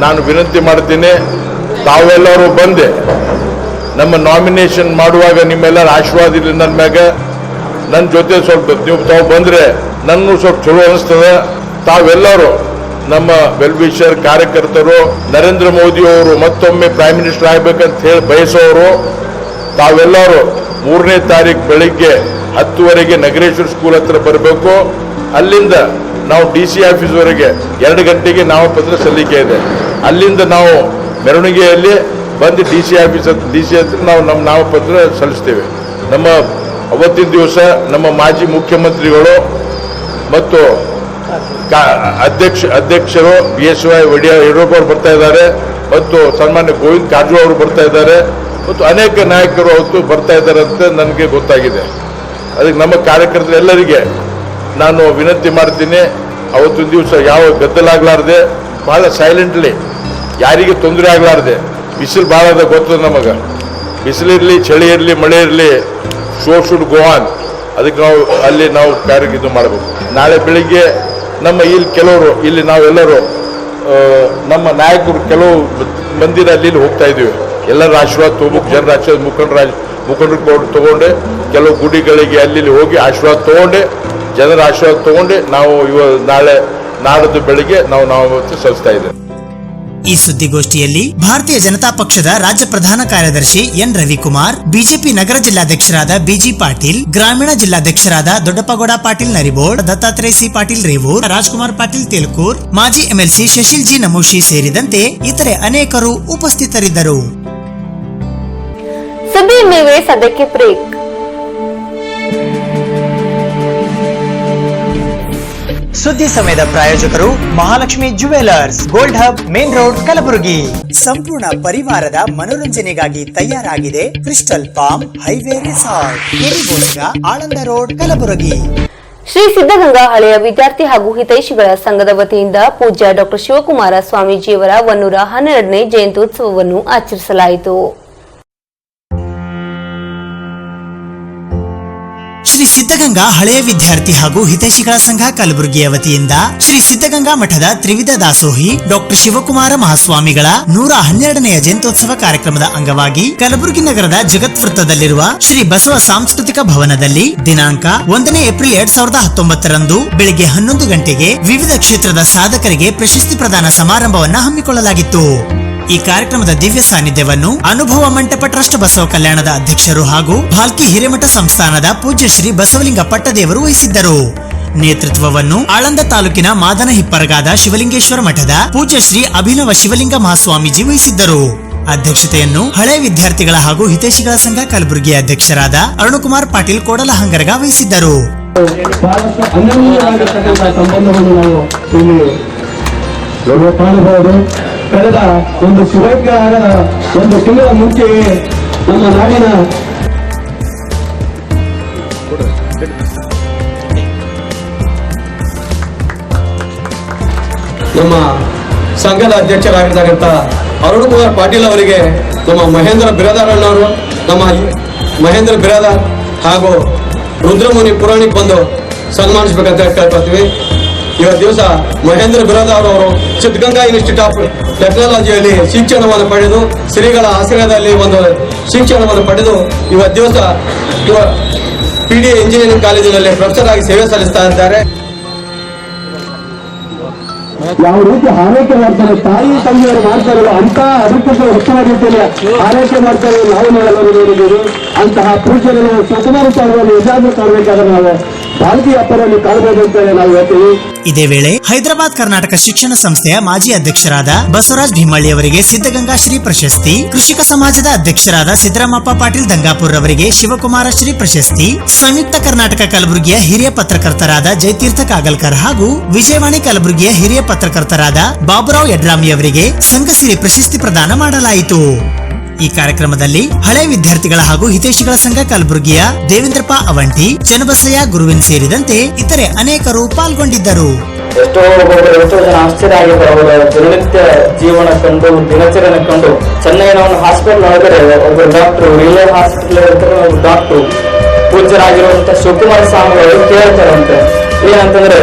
ನಾನು ವಿನಂತಿ ಮಾಡ್ತೀನಿ, ತಾವೆಲ್ಲರೂ ಬಂದೆ ನಮ್ಮ ನಾಮಿನೇಷನ್ ಮಾಡುವಾಗ ನಿಮ್ಮೆಲ್ಲರ ಆಶೀರ್ವಾದ ಇರಲಿ ನನ್ನ ಮ್ಯಾಗ. ನನ್ನ ಜೊತೆ ಸ್ವಲ್ಪ ನೀವು ತಾವು ಬಂದರೆ ನನ್ನೂ ಸ್ವಲ್ಪ ಚಲೋ ಅನಿಸ್ತದೆ. ತಾವೆಲ್ಲರೂ ನಮ್ಮ ವೆಲ್ ವಿಷರ್ ಕಾರ್ಯಕರ್ತರು, ನರೇಂದ್ರ ಮೋದಿ ಅವರು ಮತ್ತೊಮ್ಮೆ ಪ್ರೈಮ್ ಮಿನಿಸ್ಟರ್ ಆಗಬೇಕಂತ ಹೇಳಿ ಬಯಸೋರು, ತಾವೆಲ್ಲರೂ 3ನೇ ತಾರೀಕು ಬೆಳಿಗ್ಗೆ 10 ನಗರೇಶ್ವರ ಸ್ಕೂಲ್ ಹತ್ರ ಬರಬೇಕು. ಅಲ್ಲಿಂದ ನಾವು DC ಆಫೀಸ್ವರೆಗೆ 2 ಗಂಟೆಗೆ ನಾಮಪತ್ರ ಸಲ್ಲಿಕೆ ಇದೆ. ಅಲ್ಲಿಂದ ನಾವು ಮೆರವಣಿಗೆಯಲ್ಲಿ ಬಂದು DC ಹತ್ರ ನಾವು ನಮ್ಮ ನಾಮಪತ್ರ ಸಲ್ಲಿಸ್ತೇವೆ. ನಮ್ಮ ಅವತ್ತಿನ ದಿವಸ ನಮ್ಮ ಮಾಜಿ ಮುಖ್ಯಮಂತ್ರಿಗಳು ಮತ್ತು ಅಧ್ಯಕ್ಷರು BSY ಯಡಿಯೂರಪ್ಪ ಅವರು ಬರ್ತಾ ಇದ್ದಾರೆ, ಮತ್ತು ಸನ್ಮಾನ್ಯ ಗೋವಿಂದ ಕಾರಜೋಳ ಅವರು ಬರ್ತಾ ಇದ್ದಾರೆ, ಮತ್ತು ಅನೇಕ ನಾಯಕರು ಅವತ್ತು ಬರ್ತಾ ಇದ್ದಾರೆ ಅಂತ ನನಗೆ ಗೊತ್ತಾಗಿದೆ. ಅದಕ್ಕೆ ನಮ್ಮ ಕಾರ್ಯಕರ್ತರೆಲ್ಲರಿಗೆ ನಾನು ವಿನಂತಿ ಮಾಡ್ತೀನಿ, ಅವತ್ತಿನ ದಿವಸ ಯಾವ ಗದ್ದಲಾಗಲಾರ್ದೆ ಭಾಳ ಸೈಲೆಂಟ್ಲಿ, ಯಾರಿಗೆ ತೊಂದರೆ ಆಗಲಾರ್ದೆ. ಬಿಸಿಲು ಭಾಳ ಅದ ಗೊತ್ತದ ನಮಗೆ, ಬಿಸಿಲಿರಲಿ ಚಳಿ ಇರಲಿ ಮಳೆ ಇರಲಿ, ಶೋ ಶುಡ್ ಗೋ ಆನ್. ಅದಕ್ಕೆ ನಾವು ಕಾರ್ಯ ಮಾಡಬೇಕು. ನಾಳೆ ಬೆಳಿಗ್ಗೆ ನಮ್ಮ ಇಲ್ಲಿ ನಾವೆಲ್ಲರೂ ನಮ್ಮ ನಾಯಕರು ಕೆಲವು ಮಂದಿರ ಅಲ್ಲಿ ಹೋಗ್ತಾ ಇದ್ದೀವಿ. ಎಲ್ಲರ ಆಶೀರ್ವಾದ ತಗೋಬೇಕು, ಜನರ ಆಶೀರ್ವಾದ, ಮುಖಂಡರು ತಗೊಂಡೆ ಕೆಲವು ಗುಡಿಗಳಿಗೆ ಅಲ್ಲಿ ಹೋಗಿ ಆಶೀರ್ವಾದ ತಗೊಂಡೆ, ಜನರ ಆಶೀರ್ವಾದ ತಗೊಂಡೆ ನಾವು ನಾಡದ್ದು ಬೆಳಿಗ್ಗೆ ನಾವು ಸಲ್ಲಿಸ್ತಾ ಇದ್ದೇವೆ. ಈ ಸುದ್ದಿಗೋಷ್ಠಿಯಲ್ಲಿ ಭಾರತೀಯ ಜನತಾ ಪಕ್ಷದ ರಾಜ್ಯ ಪ್ರಧಾನ ಕಾರ್ಯದರ್ಶಿ ಎನ್ ರವಿಕುಮಾರ್, ಬಿಜೆಪಿ ನಗರ ಜಿಲ್ಲಾಧ್ಯಕ್ಷರಾದ ಬಿಜಿ ಪಾಟೀಲ್, ಗ್ರಾಮೀಣ ಜಿಲ್ಲಾಧ್ಯಕ್ಷರಾದ ದೊಡ್ಡಪ್ಪಗೌಡ ಪಾಟೀಲ್ ನರಿಬೋಡ್, ದತ್ತಾತ್ರೇಯ ಸಿ ಪಾಟೀಲ್ ರೇವೂರ್, ರಾಜ್ಕುಮಾರ್ ಪಾಟೀಲ್ ತೇಲ್ಕೂರ್, ಮಾಜಿ MLC ಶಶಿಲ್ ಜಿ ನಮೋಶಿ ಸೇರಿದಂತೆ ಇತರೆ ಅನೇಕರು ಉಪಸ್ಥಿತರಿದ್ದರು. ಸುದ್ದಿ ಮೇವೆ ಸದ್ಯಕ್ಕೆ ಬ್ರೇಕ್. ಸುದ್ದಿ ಸಮಯದ ಪ್ರಾಯೋಜಕರು Mahalakshmi jewellers, gold hub, main road, Kalaburagi. ಸಂಪೂರ್ಣ ಪರಿವಾರದ ಮನೋರಂಜನೆಗಾಗಿ ತಯಾರಾಗಿದೆ ಕ್ರಿಸ್ಟಲ್ ಪಾಮ್ ಹೈವೇ ರೆಸಾರ್ಟ್, ಕೆರಿಬೋಸ್ಗ, ಆಳಂದ ರೋಡ್, ಕಲಬುರಗಿ. ಶ್ರೀ ಸಿದ್ಧಗಂಗಾ ಹಳೆಯ ವಿದ್ಯಾರ್ಥಿ ಹಾಗೂ ಹಿತೈಷಿಗಳ ಸಂಘದ ವತಿಯಿಂದ ಪೂಜ್ಯ ಡಾ ಶಿವಕುಮಾರ ಸ್ವಾಮೀಜಿಯವರ 112ನೇ ಜಯಂತ್ಯೋತ್ಸವವನ್ನು ಆಚರಿಸಲಾಯಿತು. ಶ್ರೀ ಸಿದ್ಧಗಂಗಾ ಹಳೆಯ ವಿದ್ಯಾರ್ಥಿ ಹಾಗೂ ಹಿತೈಷಿಗಳ ಸಂಘ ಕಲಬುರಗಿಯ ವತಿಯಿಂದ ಶ್ರೀ ಸಿದ್ಧಗಂಗಾ ಮಠದ ತ್ರಿವಿಧ ದಾಸೋಹಿ ಡಾ ಶಿವಕುಮಾರ ಮಹಾಸ್ವಾಮಿಗಳ 112ನೆಯ ಜಯಂತ್ಯೋತ್ಸವ ಕಾರ್ಯಕ್ರಮದ ಅಂಗವಾಗಿ ಕಲಬುರಗಿ ನಗರದ ಜಗತ್ ವೃತ್ತದಲ್ಲಿರುವ ಶ್ರೀ ಬಸವ ಸಾಂಸ್ಕೃತಿಕ ಭವನದಲ್ಲಿ ದಿನಾಂಕ 1ನೇ ಏಪ್ರಿಲ್ 2019ರಂದು ಬೆಳಿಗ್ಗೆ 11 ಗಂಟೆಗೆ ವಿವಿಧ ಕ್ಷೇತ್ರದ ಸಾಧಕರಿಗೆ ಪ್ರಶಸ್ತಿ ಪ್ರದಾನ ಸಮಾರಂಭವನ್ನು ಹಮ್ಮಿಕೊಳ್ಳಲಾಗಿತ್ತು. ಈ ಕಾರ್ಯಕ್ರಮದ ದಿವ್ಯ ಸಾನ್ನಿಧ್ಯವನ್ನು ಅನುಭವ ಮಂಟಪ ಟ್ರಸ್ಟ್ ಬಸವ ಕಲ್ಯಾಣದ ಅಧ್ಯಕ್ಷರು ಹಾಗೂ ಭಾಲ್ಕಿ ಹಿರೇಮಠ ಸಂಸ್ಥಾನದ ಪೂಜ್ಯ ಶ್ರೀ ಬಸವಲಿಂಗ ಪಟ್ಟದೇವರು ವಹಿಸಿದ್ದರು. ನೇತೃತ್ವವನ್ನು ಆಳಂದ ತಾಲೂಕಿನ ಮಾದನ ಹಿಪ್ಪರಗಾದ ಶಿವಲಿಂಗೇಶ್ವರ ಮಠದ ಪೂಜ್ಯ ಶ್ರೀ ಅಭಿನವ ಶಿವಲಿಂಗ ಮಹಾಸ್ವಾಮೀಜಿ ವಹಿಸಿದ್ದರು. ಅಧ್ಯಕ್ಷತೆಯನ್ನು ಹಳೆಯ ವಿದ್ಯಾರ್ಥಿಗಳ ಹಾಗೂ ಹಿತೈಷಿಗಳ ಸಂಘ ಕಲಬುರಗಿಯ ಅಧ್ಯಕ್ಷರಾದ ಅರುಣಕುಮಾರ್ ಪಾಟೀಲ್ ಕೋಡಲಹಂಗರಗ ವಹಿಸಿದ್ದರು. ಕಳೆದ ಒಂದು ಸುಭಾಗ್ಯ ಆಗದ ಒಂದು ತಿಂಗಳ ಮುಂಚೆಯೇ ನಮ್ಮ ನಾಡಿನ ನಮ್ಮ ಸಂಘದ ಅಧ್ಯಕ್ಷರಾಗಿರ್ತಕ್ಕಂಥ ಅರುಣ್ ಕುಮಾರ್ ಪಾಟೀಲ್ ಅವರಿಗೆ ನಮ್ಮ ಮಹೇಂದ್ರ ಬಿರಾದಾರ್ ಅಣ್ಣವರು, ನಮ್ಮ ಮಹೇಂದ್ರ ಬಿರಾದಾರ್ ಹಾಗೂ ರುದ್ರಮುನಿ ಪುರಾಣಿಕ್ ಬಂದು ಸನ್ಮಾನಿಸಬೇಕಂತ ಕೇಳ್ಕೊಳ್ತೀವಿ. ಇವತ್ತು ದಿವಸ ಮಹೇಂದ್ರ ಬಿರಾದಾರ್ ಅವರು ಸಿದ್ಧಗಂಗಾ ಇನ್ಸ್ಟಿಟ್ಯೂಟ್ ಆಫ್ ಟೆಕ್ನಾಲಜಿಯಲ್ಲಿ ಶಿಕ್ಷಣವನ್ನು ಪಡೆದು ಶ್ರೀಗಳ ಆಶ್ರಯದಲ್ಲಿ ಒಂದು ಶಿಕ್ಷಣವನ್ನು ಪಡೆದು ಇವತ್ತು ದಿವಸ PD ಇಂಜಿನಿಯರಿಂಗ್ ಕಾಲೇಜಿನಲ್ಲಿ ಪ್ರೊಫೆಸರ್ ಆಗಿ ಸೇವೆ ಸಲ್ಲಿಸ್ತಾ ಇದ್ದಾರೆ. ಯಾವ ರೀತಿ ಆರೈಕೆ ಮಾಡ್ತಾರೆ, ತಾಯಿ ತಂದೆಯವರು ಮಾಡ್ತಾರಲ್ಲ ಅಂತ ಅದಕ್ಕೆ ಹೆಚ್ಚಿನ ರೀತಿಯಲ್ಲಿ ಆರೈಕೆ ಮಾಡ್ತಾರೆ. ನಾವು ನೋಡಿದ್ದೀವಿ ಅಂತಹ ಪೂಜೆಗಳು ಸುಕುಮಾರ ಸಾಹೇಬರು ನಿಜಾದ್ರೂ ಕಾಣಬೇಕಾದ್ರೆ ನಾವು ಭಾರತೀಯ ಅಪ್ಪರಲ್ಲಿ ಕಾಣಬಹುದು ಅಂತೇಳಿ ನಾವು ಹೇಳ್ತೀವಿ. ಇದೇ ವೇಳೆ ಹೈದರಾಬಾದ್ ಕರ್ನಾಟಕ ಶಿಕ್ಷಣ ಸಂಸ್ಥೆಯ ಮಾಜಿ ಅಧ್ಯಕ್ಷರಾದ ಬಸವರಾಜ್ ಭೀಮಳ್ಳಿ ಅವರಿಗೆ ಸಿದ್ಧಗಂಗಾ ಶ್ರೀ ಪ್ರಶಸ್ತಿ, ಕೃಷಿಕ ಸಮಾಜದ ಅಧ್ಯಕ್ಷರಾದ ಸಿದ್ದರಾಮಪ್ಪ ಪಾಟೀಲ್ ದಂಗಾಪುರ್ ಅವರಿಗೆ ಶಿವಕುಮಾರ ಶ್ರೀ ಪ್ರಶಸ್ತಿ, ಸಂಯುಕ್ತ ಕರ್ನಾಟಕ ಕಲಬುರಗಿಯ ಹಿರಿಯ ಪತ್ರಕರ್ತರಾದ ಜಯತೀರ್ಥ ಕಾಗಲ್ಕರ್ ಹಾಗೂ ವಿಜಯವಾಣಿ ಕಲಬುರಗಿಯ ಹಿರಿಯ ಪತ್ರಕರ್ತರಾದ ಬಾಬುರಾವ್ ಯಡ್ರಾಮಿ ಅವರಿಗೆ ಸಂಘಸಿರಿ ಪ್ರಶಸ್ತಿ ಪ್ರದಾನ ಮಾಡಲಾಯಿತು. ಈ ಕಾರ್ಯಕ್ರಮದಲ್ಲಿ ಹಳೆ ವಿದ್ಯಾರ್ಥಿಗಳ ಹಾಗೂ ಹಿತೈಷಿಗಳ ಸಂಘ ಕಲಬುರಗಿಯ ದೇವೇಂದ್ರಪ್ಪ ಅವಂಟಿ, ಚನ್ನಬಸಯ್ಯ ಗುರುವಿನ್ ಸೇರಿದಂತೆ ಇತರೆ ಅನೇಕರು ಪಾಲ್ಗೊಂಡಿದ್ದರು. ಎಷ್ಟೋ ಜನ ಆಶ್ಚರ್ಯ ಆಗಿದ್ದಾರೆ. ಅವರ ದಿನನಿತ್ಯ ಜೀವನ ಕಂಡು ದಿನಚರಿಯನ್ನು ಕಂಡು ಚೆನ್ನೈನ ಒಂದು ಹಾಸ್ಪಿಟಲ್ ಒಳಗಡೆ ಒಬ್ಬ ಡಾಕ್ಟರ್, ರಿಲೇ ಹಾಸ್ಪಿಟಲ್ ಡಾಕ್ಟರ್ ಪೂಜ್ಯರಾಗಿರುವಂತಹ ಶಿವಕುಮಾರ ಸ್ವಾಮಿಗಳು ಕೇಳ್ತಾರಂತೆ, ಏನಂತಂದ್ರೆ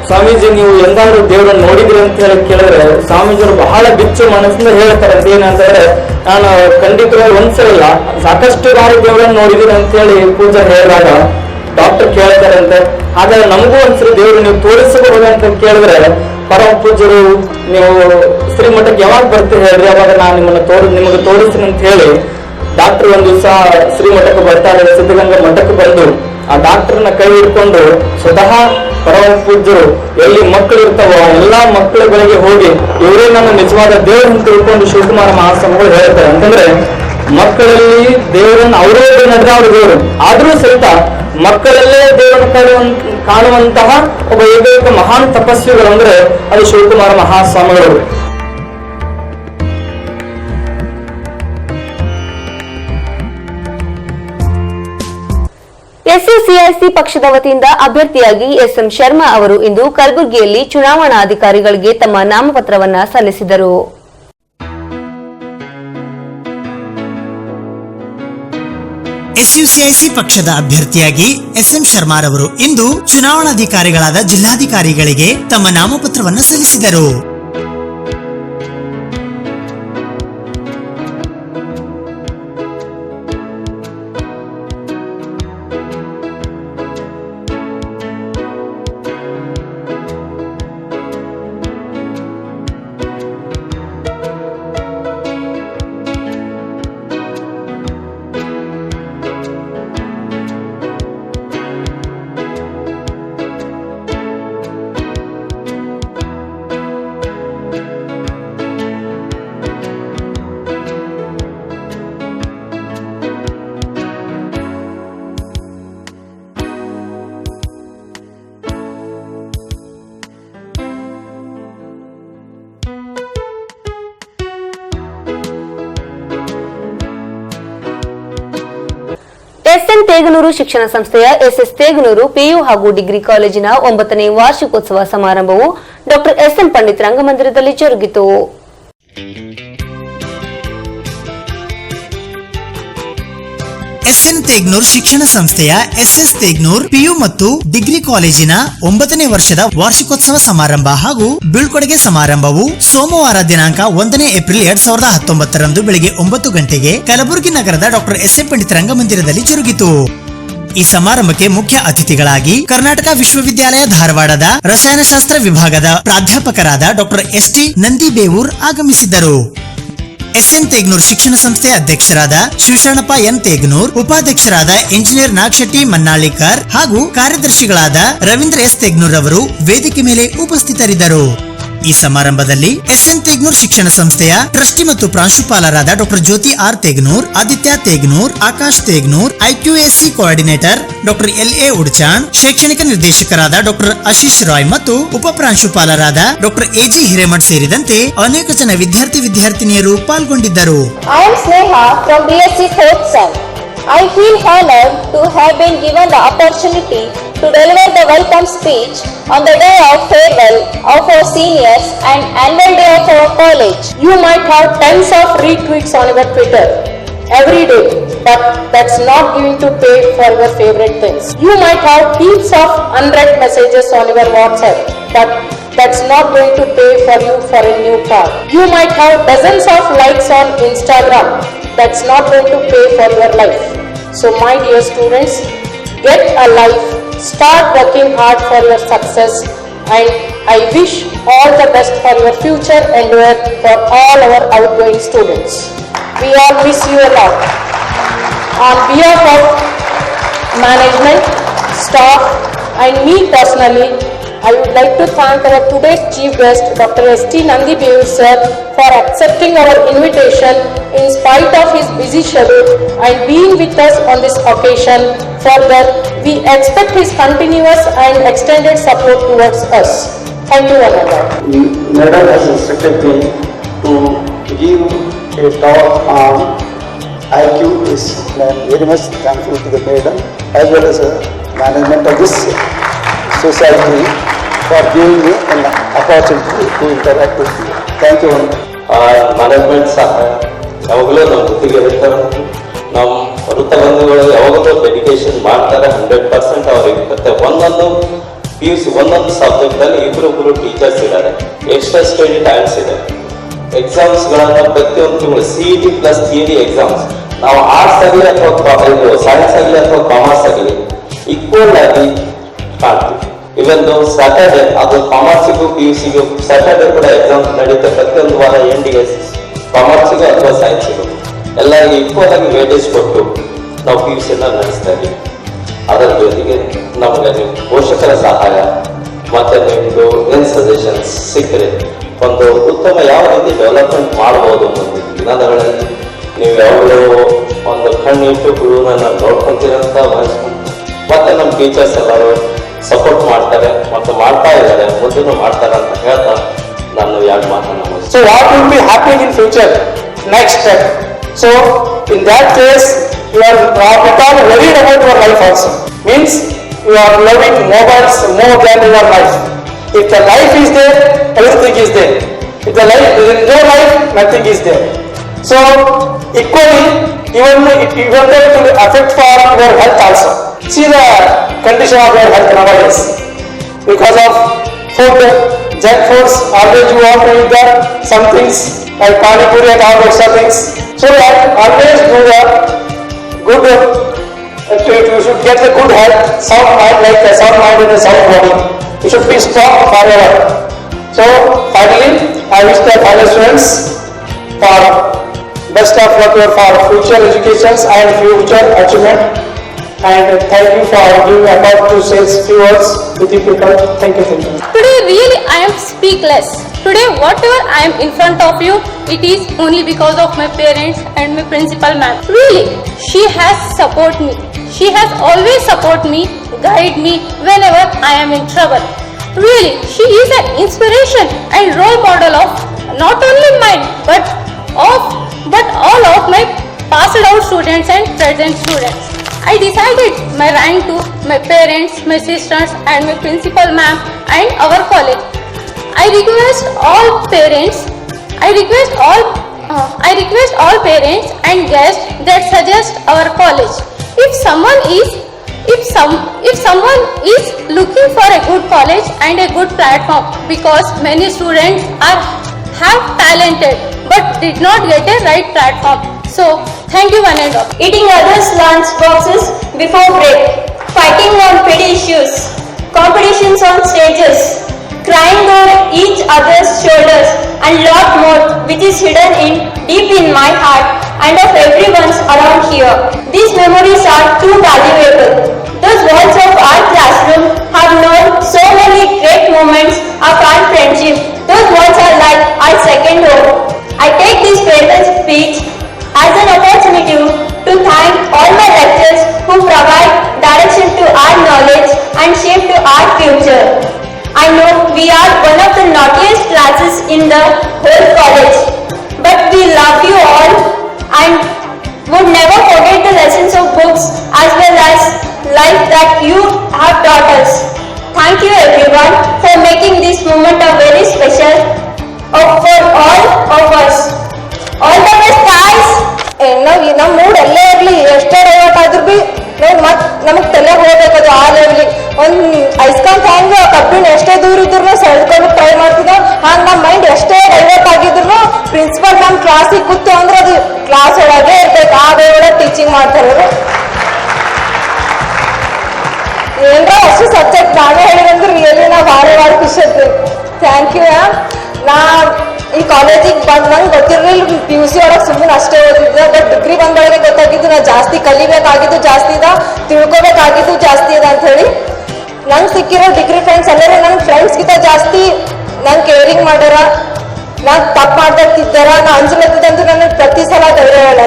ಸ್ವಾಮೀಜಿ ನೀವು ಎಂದಾದ್ರೂ ದೇವರನ್ನು ನೋಡಿದ್ರಿ ಅಂತ ಹೇಳಿ ಕೇಳಿದ್ರೆ ಸ್ವಾಮೀಜಿಯವರು ಬಹಳ ಬಿಚ್ಚು ಮನಸ್ಸಿಂದ ಹೇಳ್ತಾರಂತೆ. ಏನಂತಂದ್ರೆ ನಾನು ಖಂಡಿತವಾಗಿ ಒಂದ್ಸಲ ಸಾಕಷ್ಟು ಬಾರಿ ದೇವರನ್ನು ನೋಡಿದೀನಿ ಅಂತ ಹೇಳಿ ಪೂಜೆ ಹೇಳಿದಾಗ ಡಾಕ್ಟರ್ ಕೇಳ್ತಾರಂತೆ, ಹಾಗಾದ್ರೆ ನಮಗೂ ಒಂದ್ಸರಿ ದೇವರು ನೀವು ತೋರಿಸಬಹುದು ಅಂತ ಕೇಳಿದ್ರೆ ಪರಮ ಪೂಜ್ಯರು ನೀವು ಶ್ರೀಮಠಕ್ಕೆ ಯಾವಾಗ ಬರ್ತೀರಿ ಹೇಳ್ರಿ, ಅವಾಗ ನಾನು ನಿಮಗೆ ತೋರಿಸ್ತೀನಿ ಅಂತ ಹೇಳಿ ಡಾಕ್ಟರ್ ಒಂದ್ ದಿವಸ ಶ್ರೀಮಠಕ್ಕೆ ಬರ್ತಾರೆ. ಸಿದ್ಧಗಂಗಾ ಮಠಕ್ಕೆ ಬಂದು ಆ ಡಾಕ್ಟರ್ನ ಕೈ ಹಿಡ್ಕೊಂಡು ಸ್ವತಃ ಪರಮ ಪೂಜ್ಯರು ಎಲ್ಲಿ ಮಕ್ಕಳು ಇರ್ತಾವೋ ಎಲ್ಲಾ ಮಕ್ಕಳುಗಳಿಗೆ ಹೋಗಿ ಇವರೇ ನನ್ನ ನಿಜವಾದ ದೇವರು ಅಂತ ತಿಳ್ಕೊಂಡು ಶಿವಕುಮಾರ ಮಹಾಸ್ವಾಮಿಗಳು ಹೇಳ್ತಾರೆ. ಅಂತಂದ್ರೆ ಮಕ್ಕಳಲ್ಲಿ ದೇವರನ್ನು ಅವರೇ ನಡೆದ ಅವ್ರ ದೇವರು ಆದ್ರೂ ಸಹಿತ ಮಕ್ಕಳಲ್ಲೇ ದೇವರನ್ನು ಕಾಣುವಂತಹ ಒಬ್ಬ ಏಕೈಕ ಮಹಾನ್ ತಪಸ್ವಿಗಳು ಅಂದ್ರೆ ಅದು ಶಿವಕುಮಾರ ಮಹಾಸ್ವಾಮಿಗಳು. ಎಸ್ಯುಸಿಐಸಿ ಪಕ್ಷದ ವತಿಯಿಂದ ಅಭ್ಯರ್ಥಿಯಾಗಿ ಎಸ್ಎಂ ಶರ್ಮಾ ಅವರು ಇಂದು ಕಲಬುರಗಿಯಲ್ಲಿ ಚುನಾವಣಾಧಿಕಾರಿಗಳಿಗೆ ತಮ್ಮ ನಾಮಪತ್ರವನ್ನ ಸಲ್ಲಿಸಿದರು. ಎಸ್ಯುಸಿಐಸಿ ಪಕ್ಷದ ಅಭ್ಯರ್ಥಿಯಾಗಿ ಎಸ್ಎಂ ಶರ್ಮಾ ಅವರು ಇಂದು ಚುನಾವಣಾಧಿಕಾರಿಗಳಾದ ಜಿಲ್ಲಾಧಿಕಾರಿಗಳಿಗೆ ತಮ್ಮ ನಾಮಪತ್ರವನ್ನು ಸಲ್ಲಿಸಿದರು. ಎಸ್ಎನ್ ತೇಗನೂರು ಶಿಕ್ಷಣ ಸಂಸ್ಥೆಯ ಎಸ್ಎಸ್ ತೇಗನೂರು ಪಿಯು ಹಾಗೂ ಡಿಗ್ರಿ ಕಾಲೇಜಿನ 9ನೇ ವಾರ್ಷಿಕೋತ್ಸವ ಸಮಾರಂಭವು ಡಾ ಎಸ್ಎಂ ಪಂಡಿತ್ ರಂಗಮಂದಿರದಲ್ಲಿ ಜರುಗಿತು. ಎಸ್ಎನ್ ತೇಗ್ನೂರ್ ಶಿಕ್ಷಣ ಸಂಸ್ಥೆಯ ಎಸ್ಎಸ್ ತೇಗ್ನೂರ್ ಪಿಯು ಮತ್ತು ಡಿಗ್ರಿ ಕಾಲೇಜಿನ 9ನೇ ವರ್ಷದ ವಾರ್ಷಿಕೋತ್ಸವ ಸಮಾರಂಭ ಹಾಗೂ ಬೀಳ್ಕೊಡುಗೆ ಸಮಾರಂಭವು ಸೋಮವಾರ ದಿನಾಂಕ 1ನೇ ಏಪ್ರಿಲ್ 2019 ಬೆಳಗ್ಗೆ 9 ಗಂಟೆಗೆ ಕಲಬುರಗಿ ನಗರದ ಡಾ ಎಸ್ಎಂ ಪಂಡಿತ್ ರಂಗಮಂದಿರದಲ್ಲಿ ಜರುಗಿತು. ಈ ಸಮಾರಂಭಕ್ಕೆ ಮುಖ್ಯ ಅತಿಥಿಗಳಾಗಿ ಕರ್ನಾಟಕ ವಿಶ್ವವಿದ್ಯಾಲಯ ಧಾರವಾಡದ ರಸಾಯನಶಾಸ್ತ್ರ ವಿಭಾಗದ ಪ್ರಾಧ್ಯಾಪಕರಾದ ಡಾ ಎಸ್.ಟಿ. ನಂದಿಬೇವೂರ್ ಆಗಮಿಸಿದ್ದರು. ಎಸ್ಎನ್ ತೇಗ್ನೂರ್ ಶಿಕ್ಷಣ ಸಂಸ್ಥೆ ಅಧ್ಯಕ್ಷರಾದ ಶಿವಶರಣಪ್ಪ ಎನ್ ತೇಗ್ನೂರ್, ಉಪಾಧ್ಯಕ್ಷರಾದ ಇಂಜಿನಿಯರ್ ನಾಗಶೆಟ್ಟಿ ಮನ್ನಾಳಿಕರ್ ಹಾಗೂ ಕಾರ್ಯದರ್ಶಿಗಳಾದ ರವೀಂದ್ರ ಎಸ್ ತೇಗ್ನೂರ್ ಅವರು ವೇದಿಕೆ ಮೇಲೆ ಉಪಸ್ಥಿತರಿದ್ದರು. ಈ ಸಮಾರಂಭದಲ್ಲಿ ಎಸ್ಎನ್ ತೇಗ್ನೂರ್ ಶಿಕ್ಷಣ ಸಂಸ್ಥೆಯ ಟ್ರಸ್ಟಿ ಮತ್ತು ಪ್ರಾಂಶುಪಾಲರಾದ ಡಾ ಜ್ಯೋತಿ ಆರ್ ತೇಗ್ನೂರ್, ಆದಿತ್ಯ ತೇಗ್ನೂರ್, ಆಕಾಶ್ ತೇಗ್ನೂರ್, ಐಕ್ಯೂಎಸ್ಸಿ ಕೋಆರ್ಡಿನೇಟರ್ ಡಾ ಎಲ್.ಎ. ಉಡ್ಚಾನ್, ಶೈಕ್ಷಣಿಕ ನಿರ್ದೇಶಕರಾದ ಡಾ ಆಶೀಶ್ ರಾಯ್ ಮತ್ತು ಉಪ ಪ್ರಾಂಶುಪಾಲರಾದ ಡಾ ಎ.ಜಿ. ಹಿರೇಮಠ್ ಸೇರಿದಂತೆ ಅನೇಕ ಜನ ವಿದ್ಯಾರ್ಥಿನಿಯರು ಪಾಲ್ಗೊಂಡಿದ್ದರು. I am Sneha from BSc 4th Sem. I feel honored to have been given the opportunity to deliver the welcome speech on the day of farewell of our seniors and annual day of our college. You might have tens of retweets on your Twitter every day, but that's not going to pay for your favorite things. You might have heaps of unread messages on your WhatsApp, but that's not going to pay for you for a new car. You might have dozens of likes on Instagram, that's not going to pay for your life. So my dear students, get a life, start working hard for your success, and I wish all the best for your future endeavor for all our outgoing students. We all miss you a lot. On behalf of management, staff and me personally, I would like to thank our today's chief guest, Dr. S.T. Nandi Bevu sir, for accepting our invitation in spite of his busy schedule and being with us on this occasion. Further, we expect his continuous and extended support towards us. Thank you, Ananda. Madam has instructed me to give a talk on IQ. I am very much thankful to the madam as well as the management of this society for giving me an opportunity to interact with you. Thank you. Management ಸಹ ಯಾವಾಗಲೂ ನಮ್ಮ ಜೊತೆಗೆ ಇರ್ತಾರೆ. ನಮ್ಮ ವೃತ್ತ ಬಂಧುಗಳು ಯಾವಾಗಲೂ dedication ಮಾಡ್ತಾರೆ. 100% ಅವ್ರಿಗೆ ಇರುತ್ತೆ. ಒಂದೊಂದು PUC ಒಂದೊಂದು ಸಬ್ಜೆಕ್ಟಲ್ಲಿ ಇಬ್ಬರು ಟೀಚರ್ಸ್ ಇದ್ದಾರೆ. ಎಕ್ಸ್ಟ್ರಾ ಸ್ಟಡಿ ಟೈಮ್ಸ್ ಇದೆ. ಎಕ್ಸಾಮ್ಸ್ಗಳನ್ನು ಪ್ರತಿಯೊಂದು ತಿಂಗಳು CET ಪ್ಲಸ್ ಥಿಯರಿ ಎಕ್ಸಾಮ್ಸ್ ನಾವು ಆರ್ಟ್ಸ್ ಆಗಲಿ ಅಥವಾ ಸೈನ್ಸ್ ಆಗಲಿ ಅಥವಾ ಕಾಮರ್ಸ್ ಆಗಲಿ ಈಕ್ವಲ್ ಆಗಿ ಕಾಣ್ತೀವಿ. ಇವನ್ ಸ್ಯಾಟರ್ಡೆ ಅದು ಕಾಮರ್ಸಿಗೂ PUCಗೂ ಸ್ಯಾಟರ್ಡೆ ಕೂಡ ಎಕ್ಸಾಮ್ಸ್ ನಡೀತಾರೆ. ಪ್ರತಿಯೊಂದು ವಾರ ಎಂಡಿಗೆ ಕಾಮರ್ಸಿಗೂ ಅಥವಾ ಸೈನ್ಸಿಗೂ ಎಲ್ಲರಿಗೂ ಈಕ್ವಲ್ ಆಗಿ ವೇಟೇಜ್ ಕೊಟ್ಟು ನಾವು PUCನ ನಡೆಸ್ತಾ ಇದ್ದೀವಿ. ಅದರ ಜೊತೆಗೆ ನಮಗೆ ನೀವು ಪೋಷಕರ ಸಹಾಯ ಮತ್ತೆ ನಿಮ್ಮದು ಏನು ಸಜೆಷನ್ಸ್ ಸಿಕ್ಕರೆ ಒಂದು ಉತ್ತಮ ಯಾವ ರೀತಿ ಡೆವಲಪ್ಮೆಂಟ್ ಮಾಡ್ಬೋದು ಮುಂದಿನ ದಿನಗಳಲ್ಲಿ ನೀವು ಯಾವಾಗಲೂ ಒಂದು ಕಣ್ಣಿಟ್ಟು ಗುರುವನ್ನ ನೋಡ್ಕೊಂತೀರಂತ ಭಾವಿಸ್ಕೊಂಡು ಮತ್ತೆ ನಮ್ಮ ಟೀಚರ್ಸ್ ಎಲ್ಲರೂ ಸಪೋರ್ಟ್ ಮಾಡ್ತಾರೆ ಮತ್ತು ಮಾಡ್ತಾ ಇದ್ದಾರೆ, ಮುಂದೂ ಮಾಡ್ತಾರೆ ಅಂತ ಹೇಳ್ತಾ ನಾನು ಎರಡು ಮಾತನ್ನ ಮುಗಿಸ್ತೀನಿ. So what will be happening in future? Next step. So in that case, you are not at all worried about your life also. Means you are loving mobiles more than your life. If the life is there, everything is there. If the life is no life, nothing is there. So equally, even though it will affect for your health also. See the condition of your health nowadays because of food, junk foods. Always you want to eat some things like pani puri and all those things. So that always do the good. You should get the good health, sound mind, like a sound mind and a sound body. You should be strong forever. So finally, I wish the fellow students for best of luck for future educations and future achievement. And thank you for giving about to say few words with you people. Thank you. Today really I am speechless. Today whatever I am in front of you, it is only because of my parents and my principal ma'am. Really, she has supported me. She has always supported me, guide me whenever I am in trouble. Really, she is an inspiration and role model of not only mine but all of my passed out students and present students. I decided my rank to my parents, my sisters and my principal ma'am and our college. I request all parents and guests that suggest our college. If someone is looking for a good college and a good platform, because many students have talented but did not get a right platform. So thank you one and all. Eating others' lunch boxes before break, fighting on petty issues, competitions on stages, crying over each other's shoulders, and lot more which is hidden deep in my heart and of everyone's around here. These memories are too valuable. Those walls of our classroom have known so many great moments of our friendship. Those walls are like our second home. I take this farewell speech as an opportunity to thank all my lecturers who provide direction to our knowledge and shape to our future. I know we are one of the naughtiest classes in the whole college, but we love you all and would never forget the lessons of books as well as life that you have taught us. Thank you everyone for making this moment a very special for all of us. All the best guys. ನಾವು ನಮ್ಮ mood ಎಲ್ಲೇ ಇರಲಿ, ಎಷ್ಟೇ divert ಆದ್ರೂ B ನಾವು ನಮಗೆ ತಲೆ ಹೋಗ್ಬೇಕದು ಆ ಲೆವೆಲಿಗೆ. ಒಂದು ಐಸ್ಕಾನ್ ಹ್ಯಾಂಗ್ ಕಬ್ಬಿಣ ಎಷ್ಟೇ ದೂರ ಇದ್ರು ಸೆಳ್ಕೊಂಡು ಟ್ರೈ ಮಾಡ್ತಿದ್ದೋ ಹಂಗೆ ನಮ್ಮ ಮೈಂಡ್ ಎಷ್ಟೇ ಡೈವರ್ಟ್ ಆಗಿದ್ರು ಪ್ರಿನ್ಸಿಪಲ್ ನಮ್ಮ ಕ್ಲಾಸಿಗೆ ಕೂತು ಅಂದ್ರೆ ಅದು ಕ್ಲಾಸ್ ಒಳಗೆ ಇರ್ಬೇಕು. ಆ ವೇ ಒಳಗೆ ಟೀಚಿಂಗ್ ಮಾಡ್ತಾರೆ ಅವರು. ಏನರ ಅಷ್ಟು ಸಬ್ಜೆಕ್ಟ್ ನಾವೇ ಹೇಳಿದಂದ್ರೆ ರಿಯಲಿ ನಾವು ಭಾಳ ಖುಷಿ ಇರ್ತೀವಿ. Thank you ma'am. ನಾ ಈ ಕಾಲೇಜಿಗೆ ಬಂದು ನಂಗೆ ಗೊತ್ತಿರಲಿಲ್ಲ, PUC ಒಳಗೆ ಸುಮ್ಮನೆ ಅಷ್ಟೇ ಓದಿದ್ದೆ. ಬಟ್ ಡಿಗ್ರಿ ಬಂದೊಳಗೆ ಗೊತ್ತಾಗಿದ್ದು ನಾ ಜಾಸ್ತಿ ಕಲಿಬೇಕಾಗಿದ್ದು ಜಾಸ್ತಿ ಇದೆ, ತಿಳ್ಕೊಬೇಕಾಗಿದ್ದು ಜಾಸ್ತಿ ಇದೆ ಅಂತ ಹೇಳಿ. ನಂಗೆ ಸಿಕ್ಕಿರೋ ಡಿಗ್ರಿ ಫ್ರೆಂಡ್ಸ್ ಎಲ್ಲರೂ ನನ್ನ ಫ್ರೆಂಡ್ಸ್ಗಿಂತ ಜಾಸ್ತಿ ನಂಗೆ ಕೇರಿಂಗ್ ಮಾಡ್ಯಾರ. ನಾನು ತಪ್ಪು ಮಾಡ್ತಿದ್ದಾರ, ನಾ ಅಂಜಲತ್ತಿದ್ದಂತೂ ನನಗೆ ಪ್ರತಿ ಸಲ ಧೈರ್ಯ ಹೇಳ.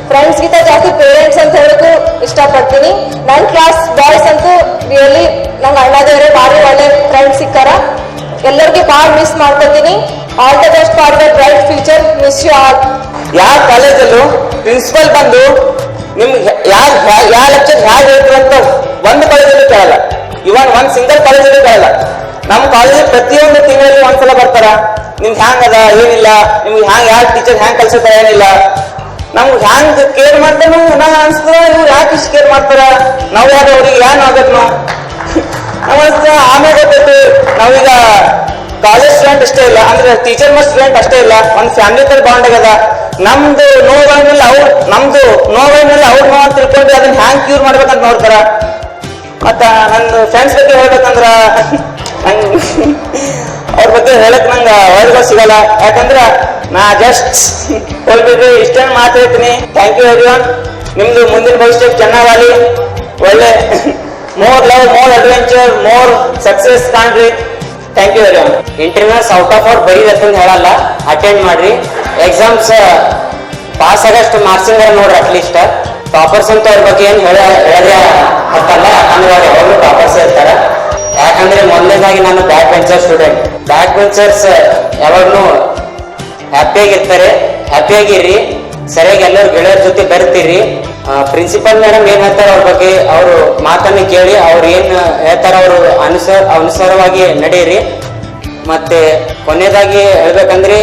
ಫ್ರೆಂಡ್ಸ್ಗಿಂತ ಜಾಸ್ತಿ ಪೇರೆಂಟ್ಸ್ ಅಂತ ಹೇಳೋಕ್ಕೂ ಇಷ್ಟಪಡ್ತೀನಿ. ನನ್ನ ಕ್ಲಾಸ್ ಬಾಯ್ಸ್ ಅಂತೂ ರಿಯಲಿ ನಂಗೆ ಅಣ್ಣದೇವ್ರೆ ಭಾರಿ ಒಳ್ಳೆ ಫ್ರೆಂಡ್ಸ್ ಸಿಕ್ಕಾರ. ಎಲ್ಲರಿಗೆ ಭಾಳ ಮಿಸ್ ಮಾಡ್ಕೊತೀನಿ. All the best for the bright future. Miss you all. ಯಾವ ಕಾಲೇಜಲ್ಲೂ ಪ್ರಿನ್ಸಿಪಲ್ ಬಂದು ನಿಮ್ಗೆ ಯಾವ ಲೆಕ್ಚರ್ ಹ್ಯಾಗ್ ಹೇಳ್ತಾರೆ ಅಂತ ಒಂದು ಕಾಲೇಜಲ್ಲೂ ಕೇಳಲ್ಲ. ಇವನ್ ಒಂದ್ ಸಿಂಗಲ್ ಕಾಲೇಜಲ್ಲೂ ಕೇಳಲ್ಲ. ನಮ್ಮ ಕಾಲೇಜ್ ಪ್ರತಿಯೊಂದು ತಿಂಗಳಲ್ಲಿ ಒಂದ್ಸಲ ಬರ್ತಾರ, ನಿಮ್ಗೆ ಹ್ಯಾಂಗ್ ಅದ ಏನಿಲ್ಲ, ನಿಮ್ಗೆ ಹ್ಯಾಂಗ್ ಯಾವ ಟೀಚರ್ ಹ್ಯಾಂಗ್ ಕಲ್ಸತ್ತಾರ ಏನಿಲ್ಲ, ನಮ್ಗೆ ಹ್ಯಾಂಗ್ ಕೇರ್ ಮಾಡ್ತಾರ. ನಂಗೆ ಅನ್ಸ್ತದ ಇವ್ರು ಯಾಕೆ ಇಷ್ಟು ಕೇರ್ ಮಾಡ್ತಾರ, ನಾವು ಯಾರು ಅವ್ರಿಗೆ ಏನ್ ಆಗ್ಬೇಕು ನಾವು ನಮ್ಗೆ ಅನ್ಸ್ತದ. ಆಮೇಲೆ ಗೊತ್ತೈತಿ ನಾವೀಗ ಕಾಲೇಜ್ ಸ್ಟೂಡೆಂಟ್ ಅಷ್ಟೇ ಇಲ್ಲ ಅಂದ್ರೆ ಟೀಚರ್ ಮತ್ತು ಸ್ಟೂಡೆಂಟ್ ಅಷ್ಟೇ ಇಲ್ಲ, ಒಂದು ಫ್ಯಾಮಿಲಿ ತರ ಬಾಂಡ್ ಆಗದ. ನಮ್ದು ನೋವುಗಳನ್ನೆಲ್ಲ ಅವ್ರ ನೋವು ಅಂತ ತಿಳ್ಕೊಂಡು ಅದನ್ನ ಹ್ಯಾಂಗ್ ಕ್ಯೂರ್ ಮಾಡ್ಬೇಕಂತ ನೋಡ್ತಾರ. ಮತ್ತ ನನ್ನ ಫ್ರೆಂಡ್ಸ್ ಬಗ್ಗೆ ಹೇಳ್ಬೇಕಂದ್ರ ಅವ್ರ ಬಗ್ಗೆ ಹೇಳಕ್ ನಂಗೆ ವರ್ಡ್ಗಳು ಸಿಗಲ್ಲ. ಯಾಕಂದ್ರ ನಾ ಜಸ್ಟ್ ಹೋಗ್ಬಿಟ್ರಿ ಇಷ್ಟೇನು ಮಾತಾಡ್ತೀನಿ. Thank you everyone. ನಿಮ್ದು ಮುಂದಿನ ಭವಿಷ್ಯ ಚೆನ್ನಾಗಲಿ, ಒಳ್ಳೆ more love, more adventure, more success ಕಾಣ್ರಿ. Thank you everyone. Interviews out of out ಬರೀದಂತ ಹೇಳಲ್ಲ, ಅಟೆಂಡ್ ಮಾಡ್ರಿ. ಎಕ್ಸಾಮ್ಸ್ ಪಾಸ್ ಆಗಷ್ಟು ಮಾರ್ಕ್ಸಿಂಗ್ ನೋಡ್ರಿ. ಅಟ್ಲೀಸ್ಟ್ ಟಾಪರ್ಸ್ ಅಂತ ಅವ್ರ ಬಗ್ಗೆ ಏನು ಹೇಳಿದ್ರೆ ಅಂತಲ್ಲ, ಯಾಕಂದ್ರೆ ಅವ್ರು ಯಾವಾಗಲೂ ಟಾಪರ್ಸ್ ಇರ್ತಾರ. ಯಾಕಂದ್ರೆ ಮೊದಲನೇದಾಗಿ ನಾನು back bencher student. Back benchers ಯಾವಾಗ್ಲೂ ಹ್ಯಾಪಿಯಾಗಿರ್ತಾರೆ. ಹ್ಯಾಪಿಯಾಗಿರ್ರಿ, ಸರಿಯಾಗಿ ಎಲ್ಲರೂ ಗೆಳೆಯರ ಜೊತೆ ಬರ್ತೀರಿ. ಪ್ರಿನ್ಸಿಪಲ್ ಮೇಡಮ್ ಏನ್ ಹೇಳ್ತಾರ ಅವ್ರ ಬಗ್ಗೆ ಅವರು ಮಾತನ್ನು ಕೇಳಿ ಅವ್ರು ಏನ್ ಹೇಳ್ತಾರ ಅವರು ಅನುಸಾರವಾಗಿ ನಡೆಯಿರಿ. ಮತ್ತೆ ಕೊನೆಯದಾಗಿ ಹೇಳ್ಬೇಕಂದ್ರೆ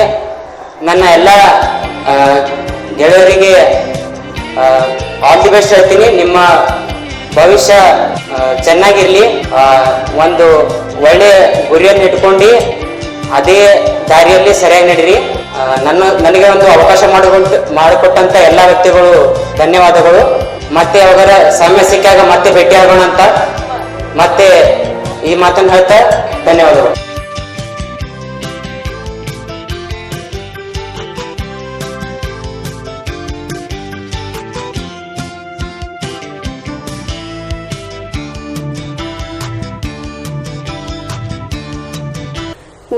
ನನ್ನ ಎಲ್ಲ ಗೆಳೆಯರಿಗೆ ಆಲ್ ದಿ ಬೆಸ್ಟ್ ಹೇಳ್ತೀನಿ. ನಿಮ್ಮ ಭವಿಷ್ಯ ಚೆನ್ನಾಗಿರ್ಲಿ, ಒಂದು ಒಳ್ಳೆ ಗುರಿಯನ್ನು ಇಟ್ಕೊಂಡು ಅದೇ ದಾರಿಯಲ್ಲಿ ಸರಿಯಾಗಿ ನಡೀರಿ. ನನಗೆ ಒಂದು ಅವಕಾಶ ಮಾಡಿಕೊಟ್ಟಂತ ಎಲ್ಲ ವ್ಯಕ್ತಿಗಳು ಧನ್ಯವಾದಗಳು. ಮತ್ತೆ ಅವರ ಸಮಯ ಸಿಕ್ಕಾಗ ಮತ್ತೆ ಭೇಟಿಯಾಗೋಣ ಅಂತ ಮತ್ತೆ ಈ ಮಾತನ್ನು ಹೇಳ್ತಾ ಧನ್ಯವಾದಗಳು.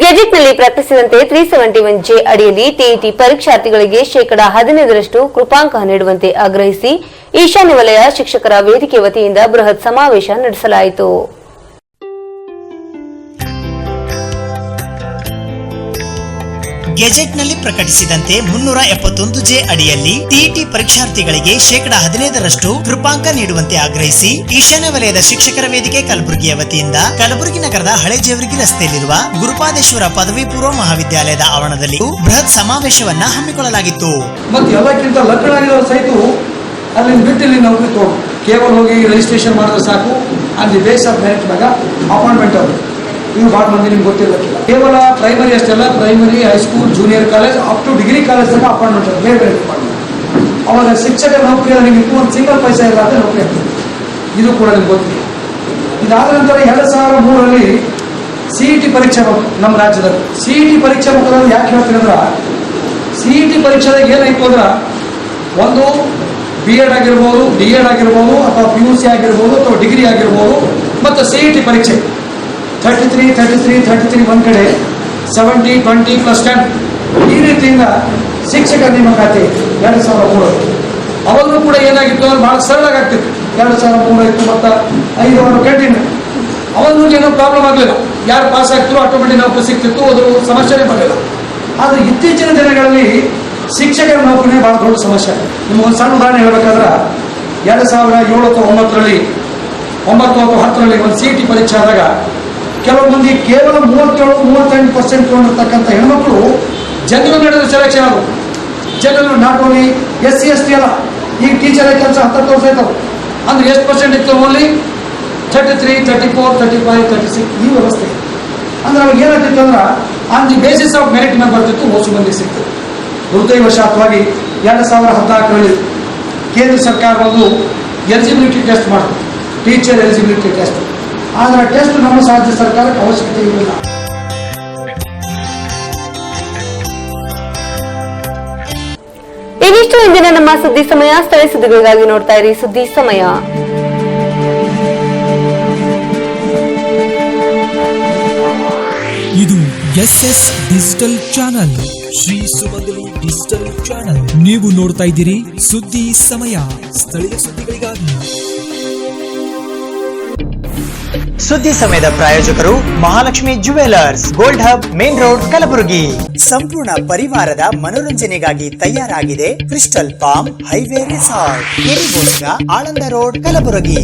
ಗೆಜೆಟ್ನಲ್ಲಿ ಪ್ರಕಟಿಸಿದಂತೆ 371J ಅಡಿಯಲ್ಲಿ ಟಿಇಟಿ ಪರೀಕ್ಷಾರ್ಥಿಗಳಿಗೆ 15% ಕೃಪಾಂಕ ನೀಡುವಂತೆ ಆಗ್ರಹಿಸಿ ಈಶಾನ್ಯ ವಲಯ ಶಿಕ್ಷಕರ ವೇದಿಕೆ ವತಿಯಿಂದ ಬೃಹತ್ ಸಮಾವೇಶ ನಡೆಸಲಾಯಿತು. ಗೆಜೆಟ್ನಲ್ಲಿ ಪ್ರಕಟಿಸಿದಂತೆ 371J ಅಡಿಯಲ್ಲಿ ಟಿಇಟಿ ಪರೀಕ್ಷಾರ್ಥಿಗಳಿಗೆ 15% ಕೃಪಾಂಕ ನೀಡುವಂತೆ ಆಗ್ರಹಿಸಿ ಈಶಾನ್ಯ ವಲಯದ ಶಿಕ್ಷಕರ ವೇದಿಕೆ ಕಲಬುರಗಿಯ ವತಿಯಿಂದ ಕಲಬುರಗಿ ನಗರದ ಹಳೆ ಜೇವರ್ಗಿ ರಸ್ತೆಯಲ್ಲಿರುವ ಗುರುಪಾದೇಶ್ವರ ಪದವಿ ಪೂರ್ವ ಮಹಾವಿದ್ಯಾಲಯದ ಆವರಣದಲ್ಲಿ ಬೃಹತ್ ಸಮಾವೇಶವನ್ನ ಹಮ್ಮಿಕೊಳ್ಳಲಾಗಿತ್ತು. ಮತ್ತು ಎಲ್ಲಕ್ಕಿಂತ ಲಗ್ನ ಆಗಿರೋ ಸಹಿತ ಅಲ್ಲಿ ಬಿಟ್ಟು ಇಲ್ಲಿ ನೌಕರಿ ತಗೊಂಡು ಕೇವಲ ಹೋಗಿ ರಿಜಿಸ್ಟ್ರೇಷನ್ ಮಾಡಿದ್ರೆ ಸಾಕು. ಅಲ್ಲಿ ಬೇಸ್ ಆಫ್ ಮೆರಿಟ್ ಮ್ಯಾಗ ಅಪಾಯಿಂಟ್ಮೆಂಟ್ ಅವರು ಇವು ಭಾಳ ಮಂದಿ ನಿಮ್ಗೆ ಗೊತ್ತಿರಲಿಕ್ಕಿಲ್ಲ. ಕೇವಲ ಪ್ರೈಮರಿ ಅಷ್ಟೆಲ್ಲ, primary, high school, junior college up to degree college ತನಕ ಅಪಾಯಿಂಟ್ಮೆಂಟ್ ಅದು ಬೇರೆ ಬೇರೆ ಡಿಪಾರ್ಟ್ಮೆಂಟ್. ಅವಾಗ ಶಿಕ್ಷಕರ ನೌಕರಿ ನಿಮಗೆ ಒಂದು ಸಿಂಗಲ್ ಪೈಸಾ ಇರಲಾದ್ರೆ ನೌಕರಿ ಆಗ್ತದೆ. ಇದು ಕೂಡ ನಿಮ್ಗೆ ಗೊತ್ತಿದೆ. ಇದಾದ ನಂತರ 2003ರಲ್ಲಿ CET ಪರೀಕ್ಷೆ ನಮ್ಮ ರಾಜ್ಯದಲ್ಲಿ CET ಪರೀಕ್ಷೆ ಮುಖದಲ್ಲಿ ಯಾಕೆ ಹೇಳ್ತೀನಿ ಅಂದ್ರೆ, CET ಪರೀಕ್ಷೆದಾಗ ಏನಾಯ್ತು ಅಂದ್ರೆ ಒಂದು B.Ed ಆಗಿರ್ಬೋದು, D.Ed ಆಗಿರ್ಬೋದು, ಅಥವಾ PUC ಆಗಿರ್ಬೋದು, ಅಥವಾ ಡಿಗ್ರಿ ಆಗಿರ್ಬೋದು, ಮತ್ತು CET ಪರೀಕ್ಷೆ 33 ಒಂದು ಕಡೆ 70, 20 + 10 ಈ ರೀತಿಯಿಂದ ಶಿಕ್ಷಕ ನೇಮಕಾತಿ 2003. ಅವಾಗಲೂ ಕೂಡ ಏನಾಗಿತ್ತು ಅಂದ್ರೆ ಭಾಳ ಸರಳಾಗಿ ಆಗ್ತಿತ್ತು. 2003 ಇತ್ತು ಮತ್ತು 5 ವರ್ಷ ಕಂಟಿನ್ಯೂ. ಅವಾಗಲೂ ಏನೋ ಪ್ರಾಬ್ಲಮ್ ಆಗಲಿಲ್ಲ. ಯಾರು ಪಾಸ್ ಆಗ್ತಿರೋ ಆಟೋಮೆಟಿಕ್ ನೌಕರಿ ಸಿಗ್ತಿತ್ತು, ಅದು ಸಮಸ್ಯೆನೇ ಬರಲಿಲ್ಲ. ಆದರೆ ಇತ್ತೀಚಿನ ದಿನಗಳಲ್ಲಿ ಶಿಕ್ಷಕರ ನೌಕರಿನೇ ಭಾಳ ದೊಡ್ಡ ಸಮಸ್ಯೆ. ನಿಮಗೊಂದು ಸಣ್ಣ ಉದಾಹರಣೆ ಹೇಳ್ಬೇಕಾದ್ರೆ 2007 ಅಥವಾ 2009ರಲ್ಲಿ 9 ಅಥವಾ 10ರಲ್ಲಿ ಒಂದು CET ಪರೀಕ್ಷೆ ಆದಾಗ ಕೆಲವು ಮಂದಿ ಕೇವಲ 37-38% ತಗೊಂಡಿರ್ತಕ್ಕಂಥ ಹೆಣ್ಮಕ್ಳು ಜನರಲ್ ನಡೆದ ಸೆಲೆಕ್ಷನ್ ಆದರು. General not only SC ST ಅಲ್ಲ, ಈಗ ಟೀಚರ್ ಕೆಲಸ 10 ವರ್ಷ ಆಯ್ತವು. ಅಂದ್ರೆ ಎಷ್ಟು ಪರ್ಸೆಂಟ್ ಇತ್ತು? ಓನ್ಲಿ 33, 34, 35, 36 ಈ ವ್ಯವಸ್ಥೆ. ಅಂದ್ರೆ ಅವಾಗ ಏನಾಗ್ತಿತ್ತು ಅಂದ್ರೆ on the basis of merit ಮೇಲೆ ಬರ್ತಿತ್ತು, ಓಸು ಮಂದಿಗೆ ಸಿಕ್ತು. ದುರ್ದೈವಶಾತ್ವಾಗಿ 2014ರಲ್ಲಿ ಕೇಂದ್ರ ಸರ್ಕಾರ ಒಂದು ಎಲಿಜಿಬಿಲಿಟಿ ಟೆಸ್ಟ್ ಮಾಡಿತು, ಟೀಚರ್ ಎಲಿಜಿಬಿಲಿಟಿ ಟೆಸ್ಟ್. ಆದರೆ ಟೆಸ್ಟ್ ನಮ್ಮ ರಾಜ್ಯ ಸರ್ಕಾರಕ್ಕೆ ಅವಶ್ಯಕತೆ ಇರಲಿಲ್ಲ. ಇವಿಷ್ಟು ಇಂದಿನ ನಮ್ಮ ಸುದ್ದಿ ಸಮಯ. ಸ್ಥಳೀಯ ಸುದ್ದಿಗಳಿಗಾಗಿ ನೋಡ್ತಾ ಇರಿ ಸುದ್ದಿ ಸಮಯ. ಇದು SS ಡಿಜಿಟಲ್ ಚಾನಲ್, ಶ್ರೀ ಸುಮಂಗಲಿ ಡಿಜಿಟಲ್ ಚಾನಲ್. ನೀವು ನೋಡ್ತಾ ಇದ್ದೀರಿ ಸುದ್ದಿ ಸಮಯ, ಸ್ಥಳೀಯ ಸುದ್ದಿಗಳಿಗಾಗಿ. ಸುದ್ದಿ ಸಮಯದ ಪ್ರಾಯೋಜಕರು Mahalakshmi jewellers, gold hub, main road, Kalaburagi. ಸಂಪೂರ್ಣ ಪರಿವಾರದ ಮನೋರಂಜನೆಗಾಗಿ ತಯಾರಾಗಿದೆ ಕ್ರಿಸ್ಟಲ್ ಪಾಮ್ ಹೈವೇ ರೆಸಾರ್ಟ್, ಕೆರಿಬೋಸ್ಗ, ಆಳಂದ ರೋಡ್, ಕಲಬುರಗಿ.